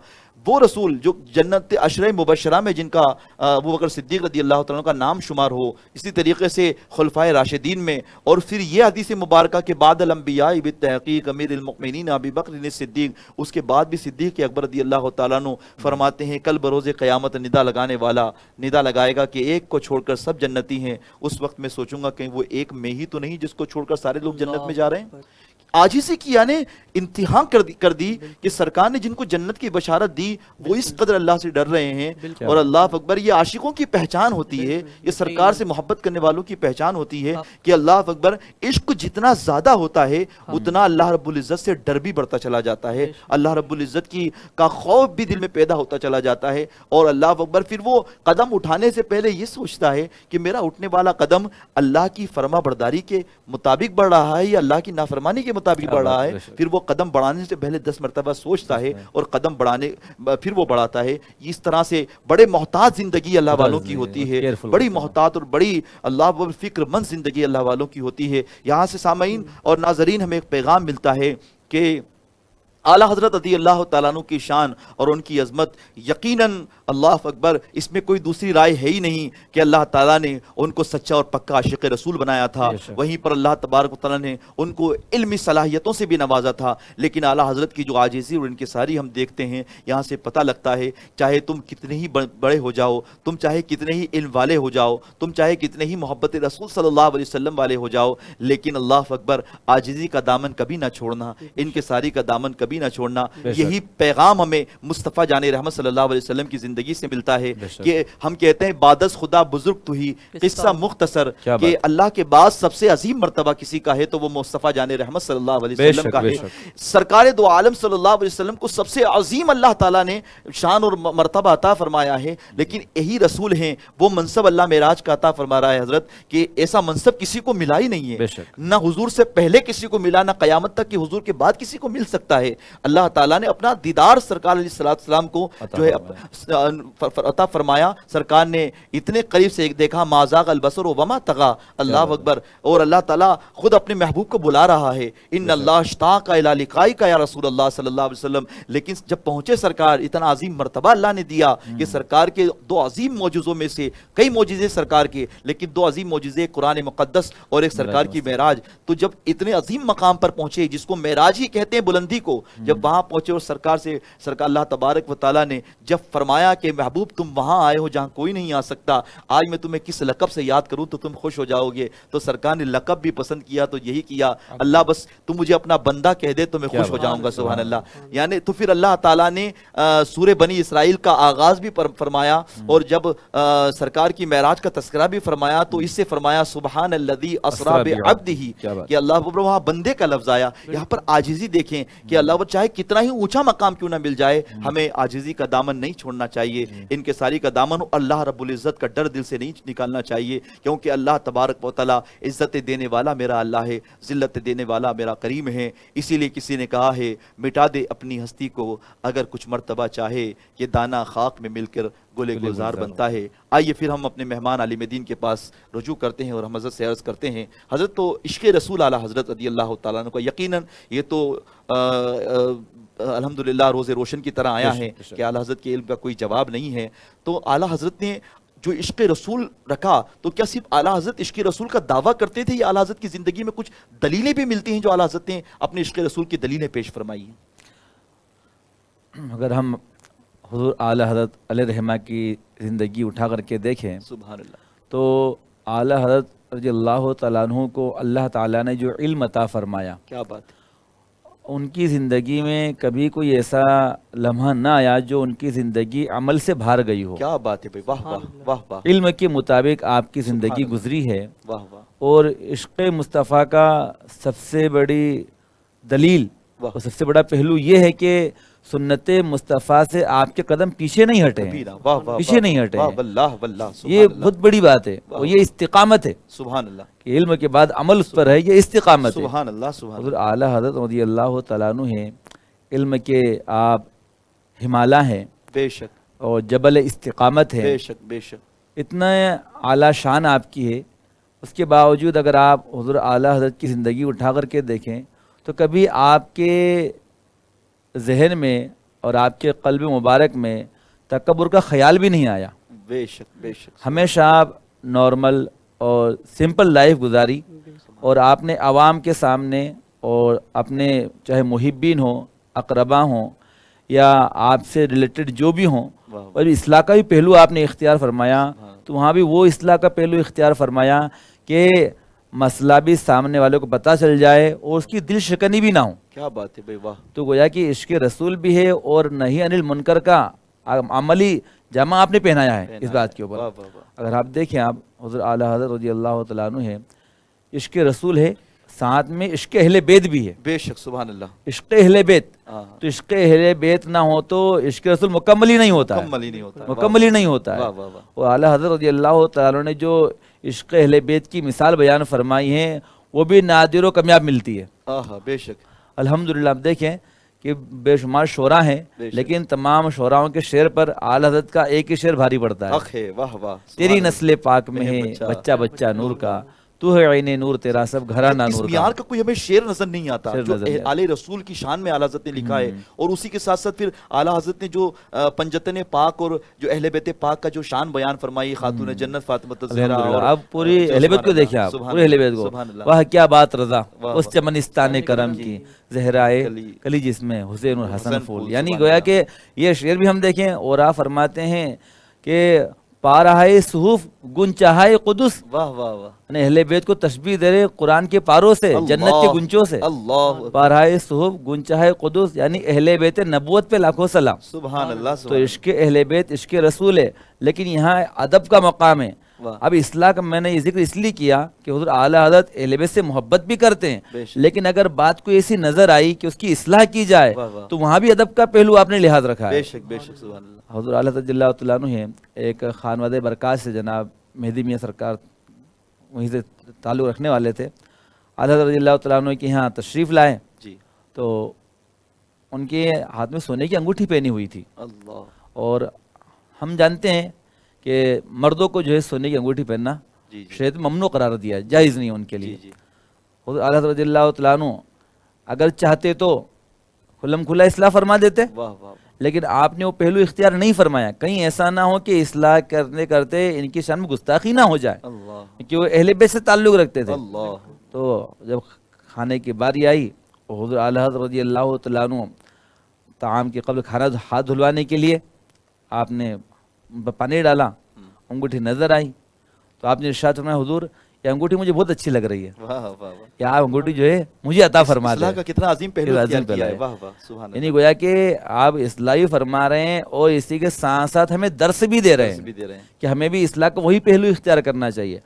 وہ رسول جو جنت عشرہ مبشرہ میں جن کا ابوبکر صدیق رضی اللہ تعالیٰ کا نام شمار ہو، اسی طریقے سے خلفائے راشدین میں، اور پھر یہ حدیث مبارکہ کہ بعد الانبیاء بالتحقیق امیر المؤمنین ابی بکر صدیق، اس کے بعد بھی صدیق اکبر رضی اللہ تعالیٰ عنہ فرماتے ہیں کل بروز قیامت ندا لگانے والا ندا لگائے گا کہ ایک کو چھوڑ کر سب جنتی ہیں۔ اس وقت میں سوچوں گا کہیں وہ ایک میں ہی تو نہیں جس کو چھوڑ کر سارے لوگ جنت میں جا رہے ہیں۔ عاجزی کی یعنی انتہا کر دی کہ سرکار نے جن کو جنت کی بشارت دی وہ اس قدر اللہ سے ڈر رہے ہیں، اور اللہ اکبر، یہ عاشقوں کی پہچان ہوتی ہے، یہ سرکار سے محبت کرنے والوں کی پہچان ہوتی ہے کہ اللہ اکبر، عشق جتنا زیادہ ہوتا ہے اتنا اللہ رب العزت سے ڈر بھی بڑھتا چلا جاتا ہے، اللہ رب العزت کا خوف بھی دل میں پیدا ہوتا چلا جاتا ہے، اور اللہ اکبر پھر وہ قدم اٹھانے سے پہلے یہ سوچتا ہے کہ میرا اٹھنے والا قدم اللہ کی فرما برداری کے مطابق بڑھ رہا ہے یا اللہ کی نافرمانی کے مطابق بڑھ رہا ہے۔ پھر وہ قدم بڑھانے سے پہلے 10 مرتبہ سوچتا ہے اور قدم بڑھانے پھر وہ بڑھاتا ہے۔ اس طرح سے بڑے محتاط زندگی اللہ والوں کی ہوتی ہے، بڑی محتاط اور بڑی اللہ فکر مند زندگی اللہ والوں کی ہوتی ہے۔ یہاں سے سامعین اور ناظرین ہمیں ایک پیغام ملتا ہے کہ اعلیٰ حضرت رضی اللہ تعالیٰ عنہ کی شان اور ان کی عظمت یقیناً اللہ اکبر اس میں کوئی دوسری رائے ہے ہی نہیں کہ اللہ تعالیٰ نے ان کو سچا اور پکا عاشق رسول بنایا تھا، وہیں پر اللہ تبارک و تعالیٰ نے ان کو علمی صلاحیتوں سے بھی نوازا تھا، لیکن اعلیٰ حضرت کی جو عاجزی اور انکساری ہم دیکھتے ہیں یہاں سے پتہ لگتا ہے چاہے تم کتنے ہی بڑے ہو جاؤ، تم چاہے کتنے ہی علم والے ہو جاؤ، تم چاہے کتنے ہی محبت رسول صلی اللہ علیہ وسلم والے ہو جاؤ، لیکن اللہ اکبر عاجزی کا دامن کبھی نہ چھوڑنا، انکساری کا دامن کبھی نہ چھوڑنا۔ یہی پیغام ہمیں مصطفیٰ جان رحمت صلی اللہ علیہ وسلم کی زندگی سے ملتا ہے کہ ہم کہتے ہیں بادس خدا بزرگ تو ہی، قصہ مختصر کہ اللہ کے بعد سب سے عظیم مرتبہ کسی کا ہے تو وہ مصطفیٰ جان رحمت صلی اللہ علیہ وسلم کا ہے۔ سرکار دو عالم صلی اللہ علیہ وسلم کو سب سے عظیم اللہ تعالیٰ نے شان اور مرتبہ عطا فرمایا ہے، لیکن یہی رسول ہیں وہ منصب اللہ معراج کا عطا فرما رہا ہے حضرت کہ ایسا منصب کسی کو ملا ہی نہیں ہے، نہ حضور سے پہلے کسی کو ملا، نہ قیامت تک کہ حضور کے بعد کسی کو مل سکتا ہے۔ اللہ تعالیٰ نے اپنا دیدار سرکار علیہ السلام کو جو ہے عطا فرمایا، سرکار نے اتنے قریب سے دیکھا، ما زاغ البصر وما طغى، اللہ اکبر، اور اللہ تعالیٰ خود اپنے محبوب کو بلا رہا ہے، ان اللہ اشتاق الی لقائک یا رسول اللہ صلی اللہ علیہ وسلم، لیکن جب پہنچے سرکار اتنا عظیم مرتبہ اللہ نے دیا کہ سرکار کے دو عظیم معجزوں میں سے کئی معجزے سرکار کے، لیکن دو عظیم معجزے قرآن مقدس اور ایک سرکار کی معراج، تو جب اتنے عظیم مقام پر پہنچے جس کو معراج ہی کہتے ہیں بلندی کو، جب وہاں پہنچے اور سرکار اللہ تبارک و تعالیٰ نے جب فرمایا کہ محبوب تم وہاں آئے ہو جہاں کوئی نہیں آ سکتا، آج میں تمہیں کس لقب سے یاد کروں تو تم خوش ہو جاؤ گے، تو سرکار نے لقب بھی پسند کیا تو یہی کیا، اللہ بس تم مجھے اپنا بندہ کہہ دے تو میں خوش ہو جاؤں گا، سبحان اللہ۔ یعنی تو پھر اللہ تعالیٰ نے سورہ بنی اسرائیل کا آغاز بھی فرمایا، اور جب سرکار کی معراج کا تذکرہ بھی فرمایا تو اس سے فرمایا سبحان الذی اسری بعبدہ، کہ اللہ وہاں بندے کا لفظ آیا۔ یہاں پر عاجزی دیکھیں کہ اللہ اور چاہے کتنا ہی اونچا مقام کیوں نہ مل جائے ہمیں عاجزی کا دامن نہیں چھوڑنا چاہیے، انکساری کا دامن اللہ رب العزت کا ڈر دل سے نہیں نکالنا چاہیے، کیونکہ اللہ تبارک و تعالیٰ عزت دینے والا میرا اللہ ہے، ذلت دینے والا میرا کریم ہے۔ اسی لیے کسی نے کہا ہے مٹا دے اپنی ہستی کو اگر کچھ مرتبہ چاہے، یہ دانہ خاک میں مل کر گلے گلزار بنتا ہے۔ آئیے پھر ہم اپنے مہمان عالم دین کے پاس رجوع کرتے ہیں اور ہم حضرت سے عرض کرتے ہیں، حضرت تو عشق رسول اعلیٰ حضرت رضی اللہ تعالیٰ عنہ کا یقیناً یہ تو الحمدللہ روز روشن کی طرح آیا ہے کہ اعلیٰ حضرت کے علم کا کوئی جواب نہیں ہے، تو اعلیٰ حضرت نے جو عشق رسول رکھا تو کیا صرف اعلیٰ حضرت عشق رسول کا دعویٰ کرتے تھے یا اعلیٰ حضرت کی زندگی میں کچھ دلیلیں بھی ملتی ہیں جو اعلیٰ حضرت نے اپنے عشق رسول کی دلیلیں پیش فرمائی ہیں؟ اگر ہم حضور اعلیٰ حضرت علیہ رحمہ کی زندگی اٹھا کر کے دیکھیں سبحان اللہ، تو اعلیٰ حضرت رضی اللہ تعالیٰ عنہ کو اللہ تعالیٰ نے جو علم عطا فرمایا، کیا بات ہے، ان کی زندگی میں کبھی کوئی ایسا لمحہ نہ آیا جو ان کی زندگی عمل سے باہر گئی ہو۔ کیا بات ہے بھائی، واہ واہ واہ واہ، علم کے مطابق آپ کی زندگی گزری ہے، واہ واہ، اور عشق مصطفیٰ کا سب سے بڑی دلیل واہ، اور سب سے بڑا پہلو یہ ہے کہ سنت مصطفیٰ سے آپ کے قدم پیچھے نہیں ہٹے ہیں، واہ واہ، پیچھے نہیں ہٹے واہ ہیں۔ واللہ واللہ، یہ بہت بڑی بات ہے اور یہ استقامت ہے سبحان اللہ، کہ علم کے بعد عمل اس پر ہے، یہ استقامت ہے۔ سبحان اللہ، سبحان حضور اعلیٰ حضرت رضی اللہ تعالیٰ عنہ ہیں، علم کے آپ ہمالیہ ہیں بے شک اور جبل استقامت ہے، بے شک بے شک، اتنا اعلیٰ شان آپ کی ہے، اس کے باوجود اگر آپ حضور اعلیٰ حضرت کی زندگی اٹھا کر کے دیکھیں تو کبھی آپ کے ذہن میں اور آپ کے قلب مبارک میں تکبر کا خیال بھی نہیں آیا، بے شک بے شک، ہمیشہ آپ نارمل اور سمپل لائف گزاری، اور آپ نے عوام کے سامنے اور اپنے چاہے محبین ہوں، اقربا ہوں یا آپ سے ریلیٹڈ جو بھی ہوں، اور اصلاح کا بھی پہلو آپ نے اختیار فرمایا، تو وہاں بھی وہ اصلاح کا پہلو اختیار فرمایا کہ مسئلہ بھی سامنے والوں کو پتہ چل جائے اور اس کی دل شکنی بھی نہ ہو۔ کیا بات ہے بھائی، واہ، تو گویا کہ عشق رسول بھی ہے اور نہی انل منکر کا عملی جامع آپ نے پہنایا ہے اس بات کے اوپر۔ واہ واہ واہ، اگر آپ دیکھیں، آپ حضور اعلیٰ حضرت رضی اللہ تعالیٰ عنہ ہے، عشق رسول ہے، ساتھ میں عشق اہل بیت بھی ہے، بے شک سبحان اللہ، عشق اہل بیت، ہاں، تو عشق اہل بیت نہ ہو تو عشق رسول مکمل ہی نہیں ہوتا ہے، مکمل ہی نہیں ہوتا، مکمل ہی نہیں ہوتا ہے۔ واہ واہ واہ، اور اعلیٰ حضرت رضی اللہ تعالیٰ عنہ نے جو عشق اہل بیت کی مثال بیان فرمائی ہے وہ بھی نادر و کامیاب ملتی ہے۔ آہا، بے شک، الحمدللہ آپ دیکھیں کہ بے شمار شعراء ہیں، بے شک، لیکن تمام شعراؤں کے شعر پر اعلیٰ حضرت کا ایک ہی شعر بھاری پڑتا ہے، حق ہے، واہ واہ، تیری سبحان نسل پاک میں ہے بچہ، بچہ بچہ نور کا، تو ہے عین نور تیرا سب گھرانہ اس نور کا۔ معیار کا کوئی ہمیں شعر نظر نہیں آتا شعر جو نظر نہیں آتا۔ آل رسول کی شان میں اعلیٰ حضرت نے لکھا ہے، اور اسی کے ساتھ ساتھ پھر اعلیٰ حضرت نے جو پنجتن پاک اور جو اہل بیت پاک کا جو شان بیان فرمائی، خاتون جنت فاطمہ الزہرا، اور اب پوری اہل بیت کو دیکھیں، آپ پوری اہل بیت کو، واہ کیا بات رضا اس چمنستان کرم کی، زہرائے کلی جس میں حسین اور حسن پھول۔ یعنی گویا کہ یہ شعر بھی ہم دیکھیں، اور آپ فرماتے ہیں کہ پارہائے صحف گن چاہائے قدس، واہ واہ واہ، یعنی اہل بیت کو تشبیہ دے رہے قرآن کے پاروں سے، جنت کے گنچوں سے۔ اللہ، پارہائے صحف گن چاہائے قدس، یعنی اہل بیت نبوت پہ لاکھوں سلام۔ سبحان اللہ، تو عشق اہل بیت عشق رسول ہے، لیکن یہاں ادب کا مقام ہے۔ اب اصلاح کا میں نے یہ ذکر اس لیے کیا کہ حضور اعلیٰ حضرت اہل بیت سے محبت بھی کرتے ہیں، لیکن اگر بات کوئی ایسی نظر آئی کہ اس کی اصلاح کی جائے تو وہاں بھی ادب کا پہلو آپ نے لحاظ رکھا ہے۔ بے شک بے شک، سبحان اللہ، حضور اعلیٰ رضی اللہ تعالیٰ عنہ ہیں، ایک خانواد برکات سے جناب مہدی میاں سرکار وہیں سے تعلق رکھنے والے تھے، اعلیٰ رضی اللہ تعالیٰ عنہ کے یہاں تشریف لائے جی، تو ان کے ہاتھ میں سونے کی انگوٹھی پہنی ہوئی تھی، اللہ، اور ہم جانتے ہیں کہ مردوں کو جو ہے سونے کی انگوٹھی پہننا جی جی شریعت ممنوع قرار دیا ہے، جائز نہیں ہے ان کے لیے۔ جی، حضرت اعلیٰ رضی اللہ تعالیٰ عنہ اگر چاہتے تو کھلم کھلا اصلاح فرما دیتے، واہ واہ، لیکن آپ نے وہ پہلو اختیار نہیں فرمایا، کہیں ایسا نہ ہو کہ اصلاح کرنے کرتے ان کی شان میں گستاخی نہ ہو جائے، اللہ، کہ وہ اہل بیت سے تعلق رکھتے تھے۔ اللہ، تو جب کھانے کی باری آئی، حضور اعلیٰ حضرت رضی اللہ تعالیٰ عنہ طعام کے قبل کھانا ہاتھ دھلوانے کے لیے آپ نے پانی ڈالا، انگوٹھی نظر آئی تو آپ نے ارشاد فرمایا، حضور یہ انگوٹھی مجھے بہت اچھی لگ رہی ہے، واہ واہ واہ، کہ آپ انگوٹھی جو ہے مجھے عطا فرما دیں۔ اصلاح کا کتنا عظیم پہلو عظیم اختیار پہلو کیا ہے، ہے۔ واہ واہ، سبحان اللہ، یعنی گویا کہ آپ اصلاحی فرما رہے ہیں اور اسی کے ساتھ ساتھ ہمیں درس بھی دے رہے بھی ہیں دے رہے ہیں، کہ ہمیں بھی اصلاح کا وہی پہلو اختیار کرنا چاہیے۔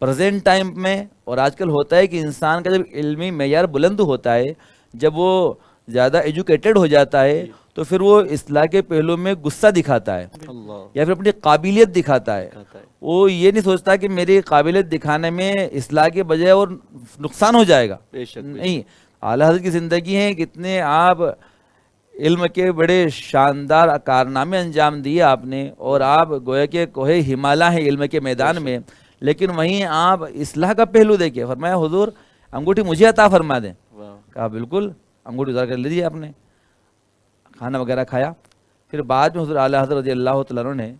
پریزنٹ ٹائم میں اور آج کل ہوتا ہے کہ انسان کا جب علمی معیار بلند ہوتا ہے، جب وہ زیادہ ایجوکیٹڈ ہو جاتا ہے تو پھر وہ اصلاح کے پہلو میں غصہ دکھاتا ہے اللہ یا پھر اپنی قابلیت دکھاتا ہے. وہ یہ نہیں سوچتا کہ میری قابلیت دکھانے میں اصلاح کے بجائے اور نقصان ہو جائے گا. بے شک نہیں، اعلیٰ حضرت کی زندگی ہے، کتنے آپ علم کے بڑے شاندار کارنامے انجام دیے آپ نے، اور آپ گویا کہ کوہ ہمالیہ ہیں علم کے میدان میں، لیکن وہیں آپ اصلاح کا پہلو دیکھیں. فرمایا حضور انگوٹھی مجھے عطا فرما دیں. کہا بالکل، انگوٹھی اتار کر لیجیے. آپ نے کھانا وغیرہ کھایا. پھر بعد میں حضور اعلیٰ حضرت رضی اللہ تعالیٰ عنہ نے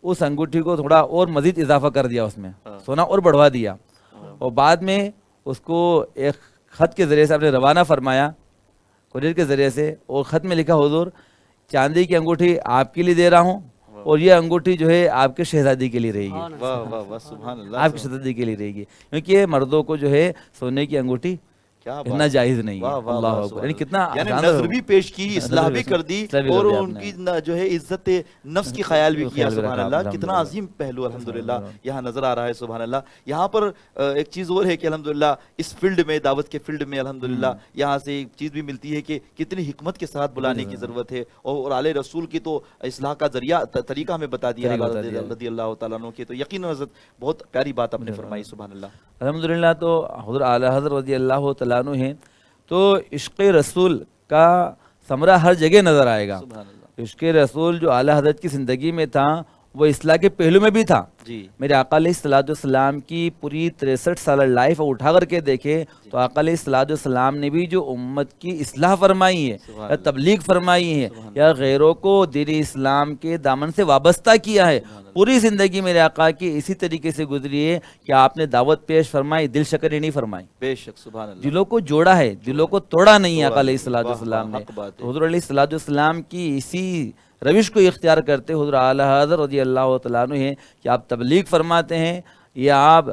اس انگوٹھی کو تھوڑا اور مزید اضافہ کر دیا، اس میں سونا اور بڑھوا دیا، اور بعد میں اس کو ایک خط کے ذریعے سے آپ نے روانہ فرمایا، کوریئر کے ذریعے سے، اور خط میں لکھا حضور چاندی کی انگوٹھی آپ کے لیے دے رہا ہوں، اور یہ انگوٹھی جو ہے آپ کے شہزادی کے لیے رہے گی. واہ واہ واہ سبحان اللہ. آپ کی شہزادی کے لیے رہے گی، کیونکہ مردوں کو جو ہے سونے کی انگوٹھی اتنا جائز نہیں ہے. اللہ اکبر. یعنی کتنا نظر بھی پیش کی، اصلاح بھی کر دی، اور ان کی جو ہے عزت نفس کی خیال بھی کیا. سبحان اللہ، کتنا عظیم پہلو الحمدللہ یہاں نظر آ رہا ہے. سبحان اللہ. یہاں پر ایک چیز اور ہے کہ الحمدللہ اس فیلڈ میں، دعوت کے فیلڈ میں الحمدللہ یہاں سے ایک چیز بھی ملتی ہے کہ کتنی حکمت کے ساتھ بلانے کی ضرورت ہے، اور آل رسول کی تو اصلاح کا ذریعہ طریقہ ہمیں بتا دیا رضی اللہ تعالیٰ عنہ کے. تو یقیناً حضرت بہت پیاری بات آپ نے فرمائی. سبحان اللہ. الحمدللہ. تو حضور اعلیٰ حضرت رضی اللہ تعالیٰ عنہ ہیں، تو عشق رسول کا ثمرہ ہر جگہ نظر آئے گا. عشق رسول جو اعلیٰ حضرت کی زندگی میں تھا وہ اصلاح کے پہلو میں بھی تھا. میرے آقا علیہ الصلوۃ والسلام کی پوری 63 سالہ لائف اٹھا کر کے دیکھے تو آقا علیہ الصلوۃ والسلام نے بھی جو امت کی اصلاح فرمائی ہے یا تبلیغ فرمائی ہے یا غیروں کو دین اسلام کے دامن سے وابستہ کیا ہے، پوری زندگی میرے آقا کی اسی طریقے سے گزری ہے کہ آپ نے دعوت پیش فرمائی، دل شکنی نہیں فرمائی. بے شک سبحان اللہ. دلوں کو جوڑا ہے، دلوں کو توڑا نہیں ہے آقا علیہ الصلوۃ والسلام نے. حضور علیہ الصلوۃ والسلام کی اسی روش کو اختیار کرتے حضور اعلیٰ حضرت رضی اللہ تعالیٰ عنہ ہیں کہ آپ تبلیغ فرماتے ہیں یا آپ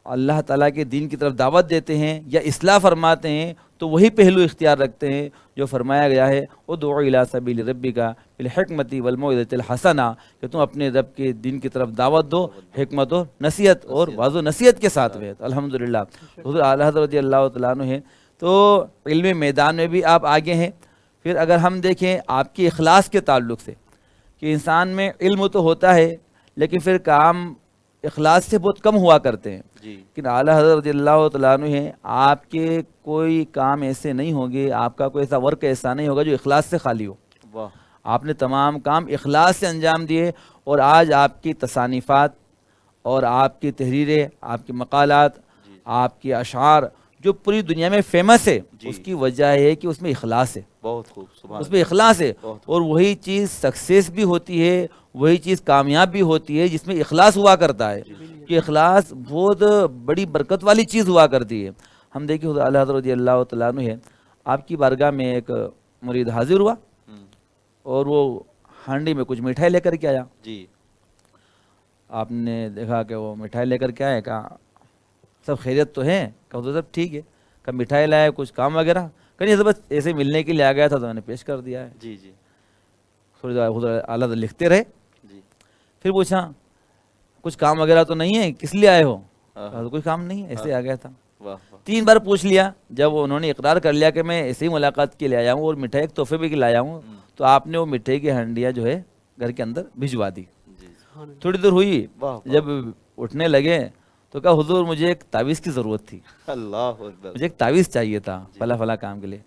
اللہ تعالیٰ کے دین کی طرف دعوت دیتے ہیں یا اصلاح فرماتے ہیں، تو وہی پہلو اختیار رکھتے ہیں جو فرمایا گیا ہے ادعو الی سبیل ربک بالحکمۃ والموعظۃ الحسنہ، کہ تم اپنے رب کے دین کی طرف دعوت دو حکمت و نصیحت اور واضح نصیحت کے ساتھ. الحمدللہ. حضور اعلیٰ حضرت رضی اللہ تعالیٰ عنہ ہیں، تو علم میدان میں بھی آپ آگے ہیں. پھر اگر ہم دیکھیں آپ کی اخلاص کے تعلق سے کہ انسان میں علم تو ہوتا ہے لیکن پھر کام اخلاص سے بہت کم ہوا کرتے ہیں. لیکن اعلیٰ حضرت رضی اللہ تعالیٰ عنہ ہیں، آپ کے کوئی کام ایسے نہیں ہوں گے، آپ کا کوئی ایسا ورک ایسا نہیں ہوگا جو اخلاص سے خالی ہو. آپ نے تمام کام اخلاص سے انجام دیے، اور آج آپ کی تصانیفات اور آپ کی تحریریں، آپ کے مقالات، آپ کے اشعار جو پوری دنیا میں فیمس ہے، اس کی وجہ ہے کہ اس میں اخلاص ہے. بہت خوب. اس میں اخلاص ہے، اور وہی چیز سکسیس بھی ہوتی ہے، وہی چیز کامیاب بھی ہوتی ہے جس میں اخلاص ہوا کرتا ہے. کہ اخلاص بہت بڑی برکت والی چیز ہوا کرتی ہے. ہم دیکھیں حضرت اعلیٰ حضرت رضی اللہ تعالیٰ عنہ ہے، آپ کی بارگاہ میں ایک مرید حاضر ہوا اور وہ ہانڈی میں کچھ مٹھائی لے کر کے آیا. آپ نے دیکھا کہ وہ مٹھائی لے کر کے آیا، کہا سب خیریت تو ہے؟ کہا تو سب ٹھیک ہے. کہا مٹھائی لائے، کچھ کام وغیرہ؟ کہیں بس ایسے ملنے کے لیے آ گیا تھا تو میں نے پیش کر دیا ہے. تھوڑی دیر حضرت اعلیٰ لکھتے رہے. پھر پوچھا کچھ کام وغیرہ تو نہیں ہے، کس لیے آئے ہو؟ کوئی کام نہیں، ایسے آ گیا تھا. 3 بار پوچھ لیا. جب انہوں نے اقرار کر لیا کہ میں ایسے ہی ملاقات کے لیے آیا ہوں اور مٹھائی ایک تحفے بھی لایا ہوں، تو آپ نے وہ مٹھائی کی ہنڈیاں جو ہے گھر کے اندر بھجوا دی. تھوڑی دیر ہوئی، جب اٹھنے لگے تو کہا حضور مجھے ایک تعویذ کی ضرورت تھی، مجھے ایک تعویذ چاہیے تھا فلاں فلاں کام کے لیے.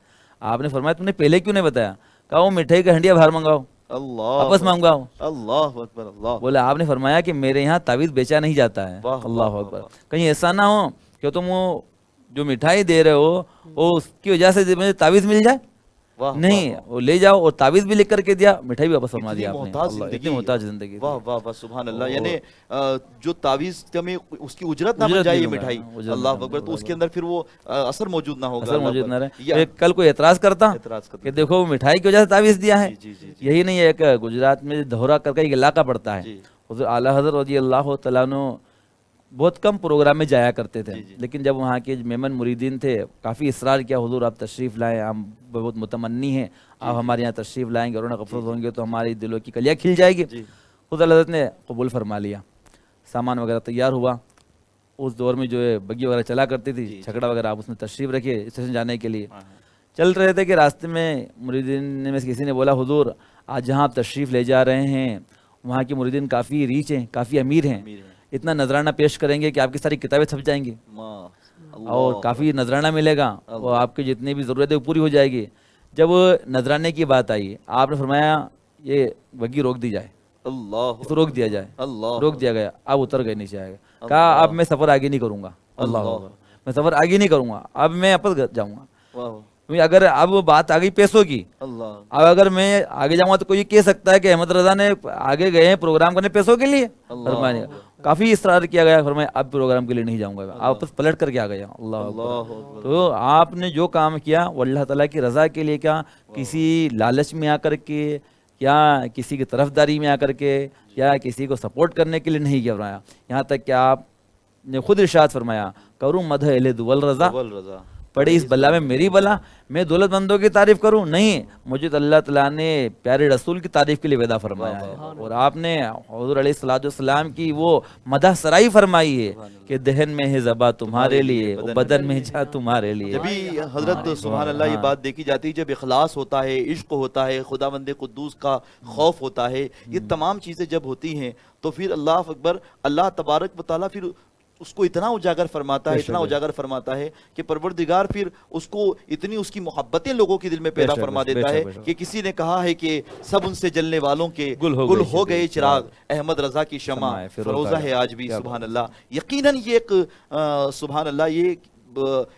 آپ نے فرمایا تم نے پہلے کیوں نہیں بتایا؟ کہا وہ مٹھائی کا ہنڈیا باہر منگاؤ، واپس منگواؤ. اللہ اکبر. اللہ. بولا آپ نے فرمایا کہ میرے یہاں تعویذ بیچا نہیں جاتا ہے. اللہ اکبر. کہیں ایسا نہ ہو کہ تم وہ جو مٹھائی دے رہے ہو وہ اس کی وجہ سے مجھے تعویذ مل جائے. نہیں، وہ لے جاؤ، اور تعویذ بھی لکھ کر کے دیا، مٹھائی بھی واپس فرما دیا آپ نے. اتنی محتاج زندگی. واہ واہ واہ سبحان اللہ. یعنی جو تعویذ میں اس کی اجرت نہ بن جائے یہ مٹھائی، اللہ اکبر، تو اس کے اندر پھر وہ اثر موجود نہ ہوگا. اثر موجود نہ رہے. کل کوئی اعتراض کرتا کہ دیکھو مٹھائی کی وجہ سے تعویذ دیا ہے. یہی نہیں ہے، ایک گجرات میں دھورا کر کے ایک علاقہ پڑتا ہے. حضرت اعلیٰ حضرت رضی اللہ تعالیٰ عنہ بہت کم پروگرام میں جایا کرتے تھے، لیکن جب وہاں کے میمن مریدین تھے کافی اصرار کیا حضور آپ تشریف لائیں، ہم بہت متمنی ہیں آپ ہمارے یہاں تشریف لائیں گے، اور غفلت ہوں گے تو ہماری دلوں کی کلیاں کھل جائے گی. حضرت حضرت نے قبول فرما لیا. سامان وغیرہ تیار ہوا. اس دور میں جو ہے بگی وغیرہ چلا کرتی تھی، چھکڑا وغیرہ، آپ اس میں تشریف رکھے اسٹیشن جانے کے لیے. چل رہے تھے کہ راستے میں مریدین میں سے کسی نے بولا حضور آج جہاں آپ تشریف لے جا رہے ہیں وہاں کے مریدین کافی ریچ ہیں، کافی امیر ہیں، اتنا نذرانہ پیش کریں گے کہ آپ کی ساری کتابیں چھپ جائیں گی اور کافی نذرانہ ملے گا اور آپ کی جتنی بھی ضرورت ہے وہ پوری ہو جائے گی۔ جب نذرانے کی بات آئی آپ نے فرمایا یہ بگی روک دی جائے، اس کو روک دیا جائے، روک دیا گیا، اب اتر گئے نیچے آئے گا، کہا اب میں سفر آگے نہیں کروں گا، اللہ اکبر، میں سفر آگے نہیں کروں گا، اب میں اپس جاؤں گا، کیونکہ اگر اب بات آ گئی پیسوں کی، اب اگر میں آگے جاؤں گا تو کوئی یہ کہہ سکتا ہے کہ احمد رضا نے آگے گئے ہیں پروگرام کرنے پیسوں کے لیے، فرمایا کافی اصرار کیا گیا، فرمایا اب پروگرام کے لیے نہیں جاؤں گا، آپ پلٹ کر کے آ گیا، اللہ اکبر۔ تو آپ نے جو کام کیا وہ اللہ تعالیٰ کی رضا کے لیے کیا، کسی لالچ میں آ کر کے یا کسی کی طرفداری میں آ کر کے یا کسی کو سپورٹ کرنے کے لیے نہیں کیا، فرمایا یہاں تک کہ آپ نے خود ارشاد فرمایا کروں مدح اہل دول رضا، پڑے اس بلا میں میری بلا، میں دولت مندوں کی تعریف کروں، نہیں، مجھے تو اللہ تعالیٰ نے پیارے رسول کی تعریف کے لیے وعدہ فرمایا ہے، اور آپ نے حضور علیہ السلام کی وہ مدح سرائی فرمائی ہے کہ دہن میں ہے زباں تمہارے لیے، بدن میں جا تمہارے لیے۔ جبھی حضرت سبحان اللہ یہ بات دیکھی جاتی ہے جب اخلاص ہوتا ہے، عشق ہوتا ہے، خداوند قدوس کا خوف ہوتا ہے، یہ تمام چیزیں جب ہوتی ہیں تو پھر اللہ اکبر، اللہ تبارک و تعالیٰ پھر اس کو اتنا اجاگر فرماتا ہے، اتنا اجاگر فرماتا ہے کہ پروردگار پھر اس کو اتنی اس کی محبتیں لوگوں کے دل میں پیدا فرما دیتا ہے کہ کسی نے کہا ہے کہ سب ان سے جلنے والوں کے گل ہو گئے چراغ، احمد رضا کی شمع فروزہ ہے آج بھی، سبحان اللہ۔ یقیناً یہ ایک سبحان اللہ یہ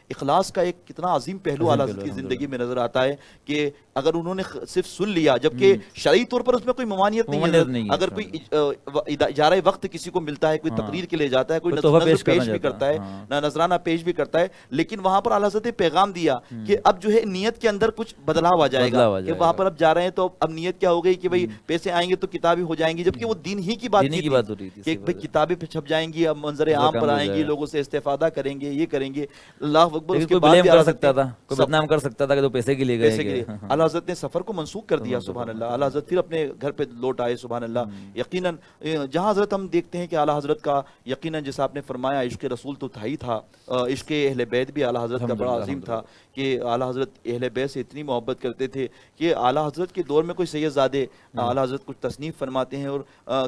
اخلاص کا ایک کتنا عظیم پہلو اعلیٰ حضرت کی زندگی میں نظر آتا ہے کہ اگر انہوں نے صرف سن لیا، جبکہ شرعی طور پر اس میں کوئی ممانعت نہیں ہے، اگر کوئی اجارہ وقت کسی کو ملتا ہے، کوئی تقریر کے لیے جاتا ہے، کوئی نذر پیش بھی کرتا ہے، نذرانہ پیش بھی کرتا ہے، لیکن وہاں پر اعلیٰ حضرت نے پیغام دیا کہ اب جو ہے نیت کے اندر کچھ بدلاؤ آ جائے گا، کہ وہاں پر اب جا رہے ہیں تو اب نیت کیا ہو گئی کہ بھئی پیسے آئیں گے تو کتابیں ہو جائیں گی، جبکہ وہ دین ہی کی بات تھی کہ بھئی کتابیں پہ چھپ جائیں گی، اب منظر عام پر آئیں گی، لوگوں سے استفادہ کریں گے، یہ کریں گے، اللہ اکبر۔ کوئی بلیم کر سکتا تھا، کوئی بدنام کر سکتا تھا کہ تو پیسے کے لیے گئے، اعلیٰ حضرت نے سفر کو منسوخ کر دیا، سبحان اللہ۔ اعلیٰ حضرت پھر اپنے گھر پہ لوٹ آئے، سبحان اللہ۔ یقیناً جہاں حضرت ہم دیکھتے ہیں کہ اعلیٰ حضرت کا یقیناً جیسا آپ نے فرمایا عشق رسول تو تھا ہی تھا، عشق اہل بیت بھی اعلیٰ حضرت کا بڑا عظیم تھا کہ اعلیٰ حضرت اہل بیت سے اتنی محبت کرتے تھے کہ اعلیٰ حضرت کے دور میں کوئی سید زادے اعلیٰ حضرت کچھ تصنیف فرماتے ہیں اور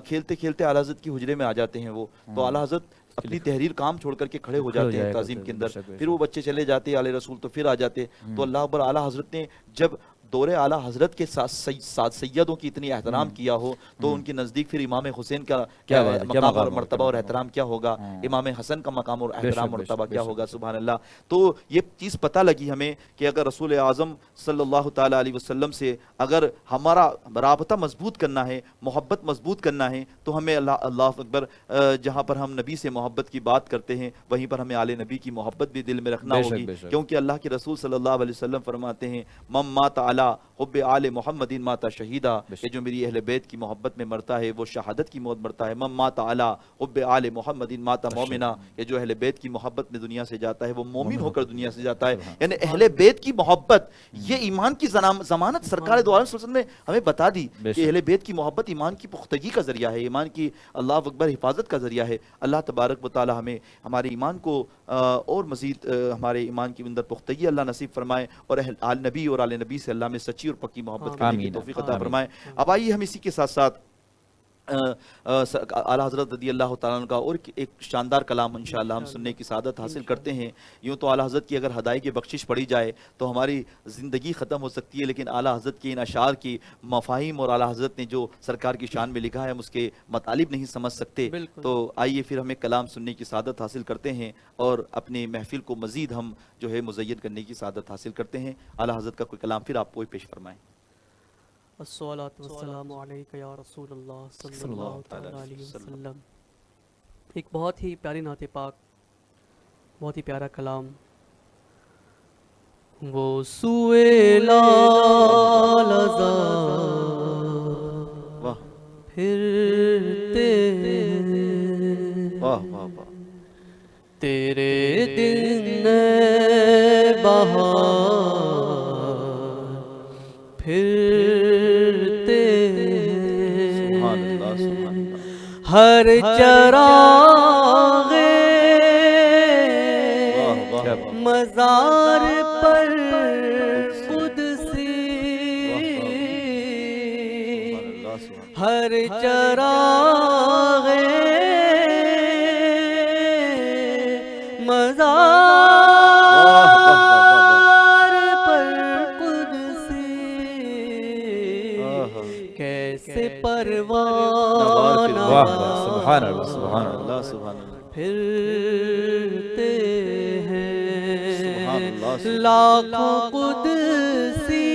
کھیلتے کھیلتے اعلیٰ حضرت کی حجرے میں آ جاتے ہیں، وہ تو اعلیٰ حضرت اپنی تحریر کام چھوڑ کر کے کھڑے ہو جاتے ہیں تعظیم کے اندر، پھر وہ بچے چلے جاتے علیہ رسول تو پھر آ جاتے، تو اللہ اکبر۔ اعلیٰ حضرت نے جب دور اعلیٰ حضرت کے ساتھ سیدوں کی اتنی احترام کیا ہو تو ان کے نزدیک پھر امام حسین کا کیا مقام اور مرتبہ اور احترام کیا ہوگا، امام حسن کا مقام اور احترام اور مرتبہ کیا ہوگا، سبحان اللہ۔ تو یہ چیز پتہ لگی ہمیں کہ اگر رسول اعظم صلی اللہ تعالیٰ علیہ وسلم سے اگر ہمارا رابطہ مضبوط کرنا ہے، محبت مضبوط کرنا ہے تو ہمیں اللہ اکبر جہاں پر ہم نبی سے محبت کی بات کرتے ہیں وہیں پر ہمیں آل نبی کی محبت بھی دل میں رکھنا ہوگی، کیونکہ اللہ کے رسول صلی اللہ علیہ وسلم فرماتے ہیں من مات علی حب آل محمد ماتا شہیدہ، کہ جو میری اہل بیت کی محبت میں مرتا ہے وہ شہادت کی موت مرتا ہے، من مات علی حب آل محمد ماتا مومنا، کہ جو اہل بیت کی محبت میں دنیا سے جاتا ہے وہ مومن ہو کر دنیا سے جاتا ہے۔ یعنی اہل بیت کی محبت یہ ایمان کی ضمانت سرکار دو عالم صلی اللہ علیہ وسلم نے ہمیں بتا دی کہ اہل بیت کی محبت ایمان کی پختگی کا ذریعہ ہے، ایمان کی اللہ اکبر حفاظت کا ذریعہ ہے۔ اللہ تبارک و تعالی ہمیں ہمارے ایمان کو اور مزید ہمارے ایمان کی اندر پختگی اللہ نصیب فرمائے اور آل نبی اور آل نبی سے اللہ میں سچی اور پکی محبت کرنے کی توفیق عطا فرمائے۔ اب آئیے ہم اسی کے ساتھ ساتھ اعلیٰ حضرت رضی اللہ تعالیٰ عنہ کا اور ایک شاندار کلام انشاءاللہ ہم سننے کی سعادت حاصل کرتے ہیں۔ یوں تو اعلیٰ حضرت کی اگر ہدائی کی بخشش پڑھی جائے تو ہماری زندگی ختم ہو سکتی ہے، لیکن اعلیٰ حضرت کے ان اشعار کی مفاہیم اور اعلیٰ حضرت نے جو سرکار کی شان میں لکھا ہے ہم اس کے مطالب نہیں سمجھ سکتے، تو آئیے پھر ہمیں کلام سننے کی سعادت حاصل کرتے ہیں اور اپنی محفل کو مزید ہم جو ہے مزین کرنے کی سعادت حاصل کرتے ہیں۔ اعلیٰ حضرت کا کوئی کلام پھر آپ کو پیش فرمائیں۔ الصلاۃ والسلام علیک یا رسول اللہ صلی اللہ تعالیٰ علیہ وسلم۔ ایک بہت ہی پیاری نعت پاک، بہت ہی پیارا کلام۔ وہ سوئے لال پھرتے تیرے دن بہار پھرتے ہر چراغ مزار پر قدسی ہر چراغ مزار پر قدسی کیسے پروانہ سبحان اللہ سبحان اللہ اللہ سبحان اللہ پھرتے ہیں سبحان اللہ لاکھوں قدسی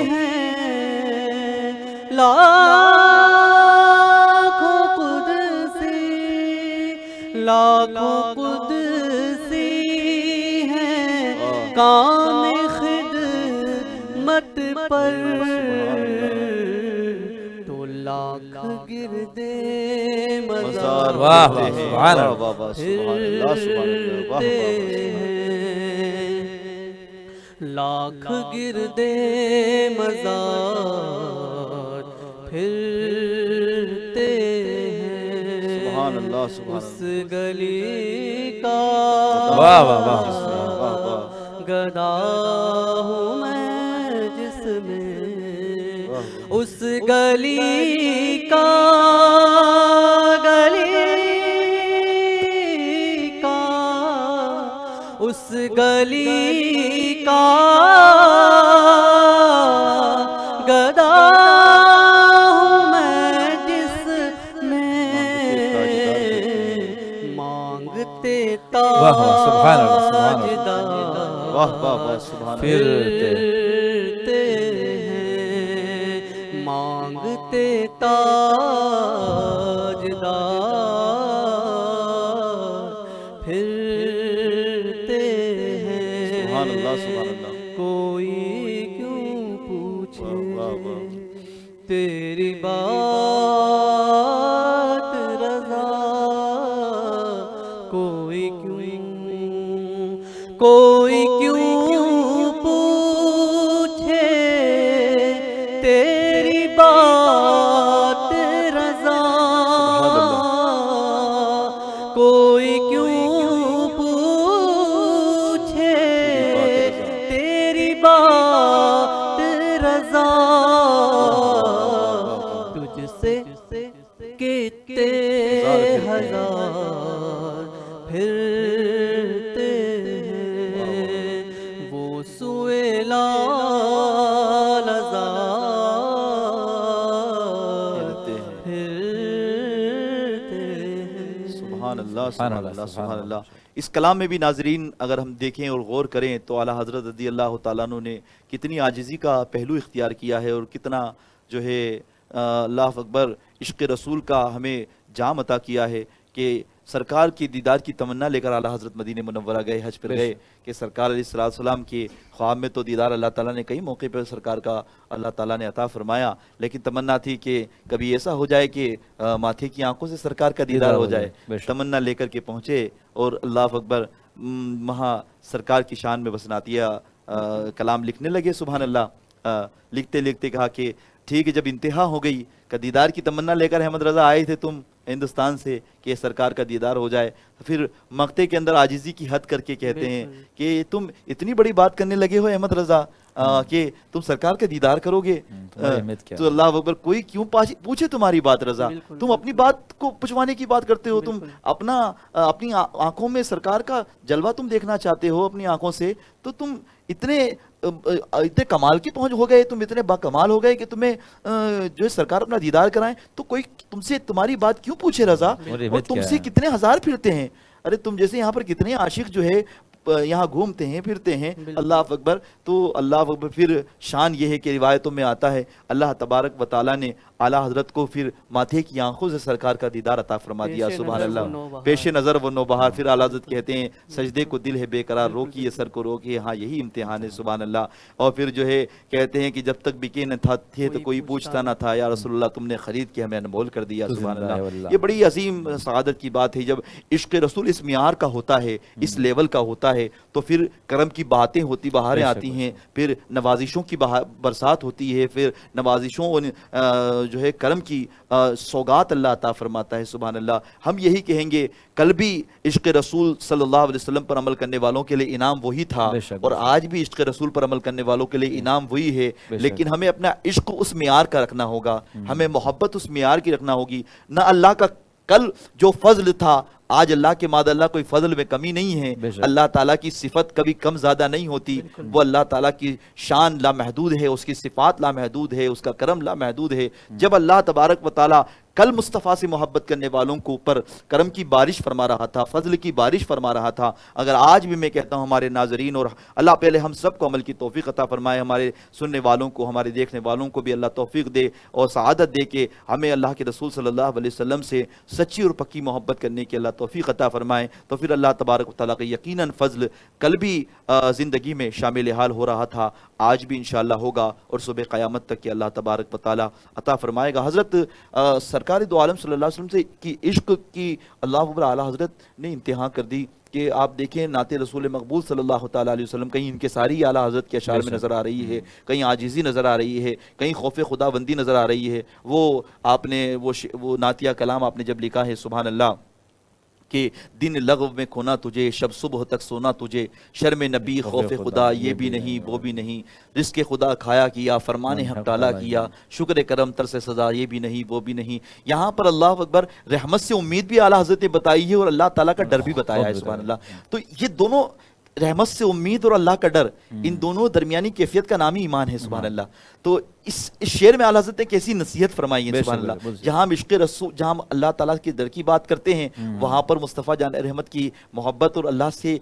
ہیں لاکھوں قدسی لاکھوں قدسی ہیں کام خدمت پر تو لاکھ گردے مزار واہ واہ سبحان اللہ واہ واہ سبحان اللہ سبحان اللہ واہ واہ لاکھ گردے مزار پھرتے ہیں سبحان اللہ سبحان اس گلی کا واہ واہ واہ گدا ہوں میں جس میں اس گلی کا اس گلی کا گدا ہوں میں جس میں مانگتے تاجدار واہ واہ واہ سبحان اللہ پھرتے ہیں مانگتے تاجدار پھرتے ہیں سبحان اللہ سبحان اللہ کوئی کیوں پوچھے واہ واہ تیری بات رضا کوئی کیوں پوچھے تیری بات رضا کوئی کیوں پوچھے تیری بات رضا تجھ سے کتنے ہزار پھرتے ہیں وہ سوئے لال پھرتے ہیں پھرتے ہیں سبحان اللہ سبحان اللہ سبحان اللہ اس کلام میں بھی ناظرین اگر ہم دیکھیں اور غور کریں تو اعلیٰ حضرت رضی اللہ تعالیٰ عنہ نے کتنی عاجزی کا پہلو اختیار کیا ہے اور کتنا جو ہے اللہ اکبر عشق رسول کا ہمیں جام عطا کیا ہے کہ سرکار کی دیدار کی تمنا لے کر اعلیٰ حضرت مدینہ منورہ گئے حج پر گئے کہ سرکار علیہ السلام کے خواب میں تو دیدار اللہ تعالیٰ نے کئی موقع پر سرکار کا اللہ تعالیٰ نے عطا فرمایا لیکن تمنا تھی کہ کبھی ایسا ہو جائے کہ ماتھے کی آنکھوں سے سرکار کا دیدار ہو جائے تمنا لے کر کے پہنچے اور اللہ اکبر وہاں سرکار کی شان میں بس نعتیہ کلام لکھنے لگے سبحان اللہ لکھتے لکھتے کہا کہ ٹھیک ہے جب انتہا ہو گئی کہ دیدار کی تمنا لے کر احمد رضا آئے تھے تم ہندوستان سے کہ سرکار کا دیدار ہو جائے پھر مقتے کے اندر عاجزی کی حد کر کے کہتے ہیں کہ تم اتنی بڑی بات کرنے لگے ہو احمد رضا کہ تم سرکار کا دیدار کرو گے تو اللہ اکبر کوئی کیوں پوچھے تمہاری بات رضا تم اپنی بات کو پچھوانے کی بات کرتے ہو تم اپنی آنکھوں میں سرکار کا جلوہ تم دیکھنا چاہتے ہو اپنی آنکھوں سے تو تم اتنے کمال کی پہنچ ہو گئے تم اتنے با کمال ہو گئے کہ تمہیں جو ہے سرکار اپنا دیدار کرائیں تو کوئی تم سے تمہاری بات کیوں پوچھے رضا اور تم سے کتنے ہزار پھرتے ہیں ارے تم جیسے یہاں پر کتنے عاشق جو ہے یہاں گھومتے ہیں پھرتے ہیں اللہ اکبر تو اللہ اکبر پھر شان یہ ہے کہ روایتوں میں آتا ہے اللہ تبارک و تعالیٰ نے اعلیٰ حضرت کو پھر ماتھے کی آنکھوں سے سرکار کا دیدار عطا فرما دیا سبحان اللہ پیش نظر وہ نوبہار پھر اعلیٰ حضرت کہتے ہیں سجدے کو دل ہے بے قرار روکیے سر کو روکیے ہاں یہی امتحان ہے سبحان اللہ اور پھر جو ہے کہتے ہیں کہ جب تک بکے نہ تھے تو کوئی پوچھتا نہ تھا یا رسول اللہ تم نے خرید کے ہمیں انمول کر دیا سبحان اللہ یہ بڑی عظیم سعادت کی بات ہے جب عشق رسول اس معیار کا ہوتا ہے اس لیول کا ہوتا ہے تو پھر کرم کی باتیں ہوتی، بہاریں آتی ہیں، پھر نوازشوں کی برسات ہوتی ہے، پھر نوازشوں جو ہے کرم کی سوگات اللہ عطا فرماتا ہے. سبحان اللہ. ہم یہی کہیں گے کل بھی عشق رسول صلی اللہ علیہ وسلم پر عمل کرنے والوں کے لیے انعام وہی تھا، اور آج بھی عشق رسول پر عمل کرنے والوں کے لیے انعام وہی ہے. لیکن ہمیں اپنا عشق اس معیار کا رکھنا ہوگا، ہمیں محبت اس معیار کی رکھنا ہوگی. نہ اللہ کا کل جو فضل تھا آج اللہ کے ماد اللہ کوئی فضل میں کمی نہیں ہے. اللہ تعالیٰ کی صفت کبھی کم زیادہ نہیں ہوتی. وہ اللہ تعالیٰ کی شان لامحدود ہے، اس کی صفات لامحدود ہے، اس کا کرم لامحدود ہے. جب اللہ تبارک و تعالیٰ کل مصطفیٰ سے محبت کرنے والوں کو اوپر کرم کی بارش فرما رہا تھا، فضل کی بارش فرما رہا تھا، اگر آج بھی میں کہتا ہوں ہمارے ناظرین، اور اللہ پہلے ہم سب کو عمل کی توفیق عطا فرمائے، ہمارے سننے والوں کو، ہمارے دیکھنے والوں کو بھی اللہ توفیق دے اور سعادت دے کہ ہمیں اللہ کے رسول صلی اللہ علیہ وسلم سے سچی اور پکی محبت کرنے کی اللہ توفیق عطا فرمائے. تو پھر اللہ تبارک و تعالیٰ کا یقیناً فضل کل بھی زندگی میں شامل حال ہو رہا تھا، آج بھی انشاءاللہ ہوگا، اور صبح قیامت تک کہ اللہ تبارک و تعالیٰ عطا فرمائے گا. حضرت سرکار دو عالم صلی اللہ علیہ وسلم سے کی عشق کی اللہ اکبر اعلیٰ حضرت نے انتہا کر دی کہ آپ دیکھیں نعت رسول مقبول صلی اللہ تعالیٰ علیہ وسلم کہیں انکساری اعلیٰ حضرت کے اشعار میں نظر آ رہی ہے، کہیں عاجزی نظر آ رہی ہے، کہیں خوف خدا بندی نظر آ رہی ہے. وہ آپ نے وہ نعتیہ کلام آپ نے جب لکھا ہے سبحان اللہ کہ دن لغو میں کھونا تجھے، شب صبح تک سونا تجھے، شرم نبی خوف خدا یہ بھی نہیں وہ بھی نہیں، رزق خدا کھایا کیا فرمان حق ٹالا کیا، شکر کرم ترس سزا یہ بھی نہیں وہ بھی نہیں. یہاں پر اللہ اکبر رحمت سے امید بھی اعلیٰ حضرت نے بتائی ہے اور اللہ تعالیٰ کا ڈر بھی بتایا ہے. سبحان اللہ. تو یہ دونوں رحمت سے امید اور اللہ کا ڈر، ان دونوں درمیانی کیفیت کا نام ہی ایمان ہے. سبحان اللہ. تو اس شعر میں اعلیٰ حضرت نے کیسی نصیحت فرمائی ہے. سبحان اللہ. جہاں ہم عشق رسول، جہاں ہم اللہ تعالیٰ کے در کی بات کرتے ہیں، وہاں پر مصطفیٰ جان رحمت کی محبت اور اللہ سے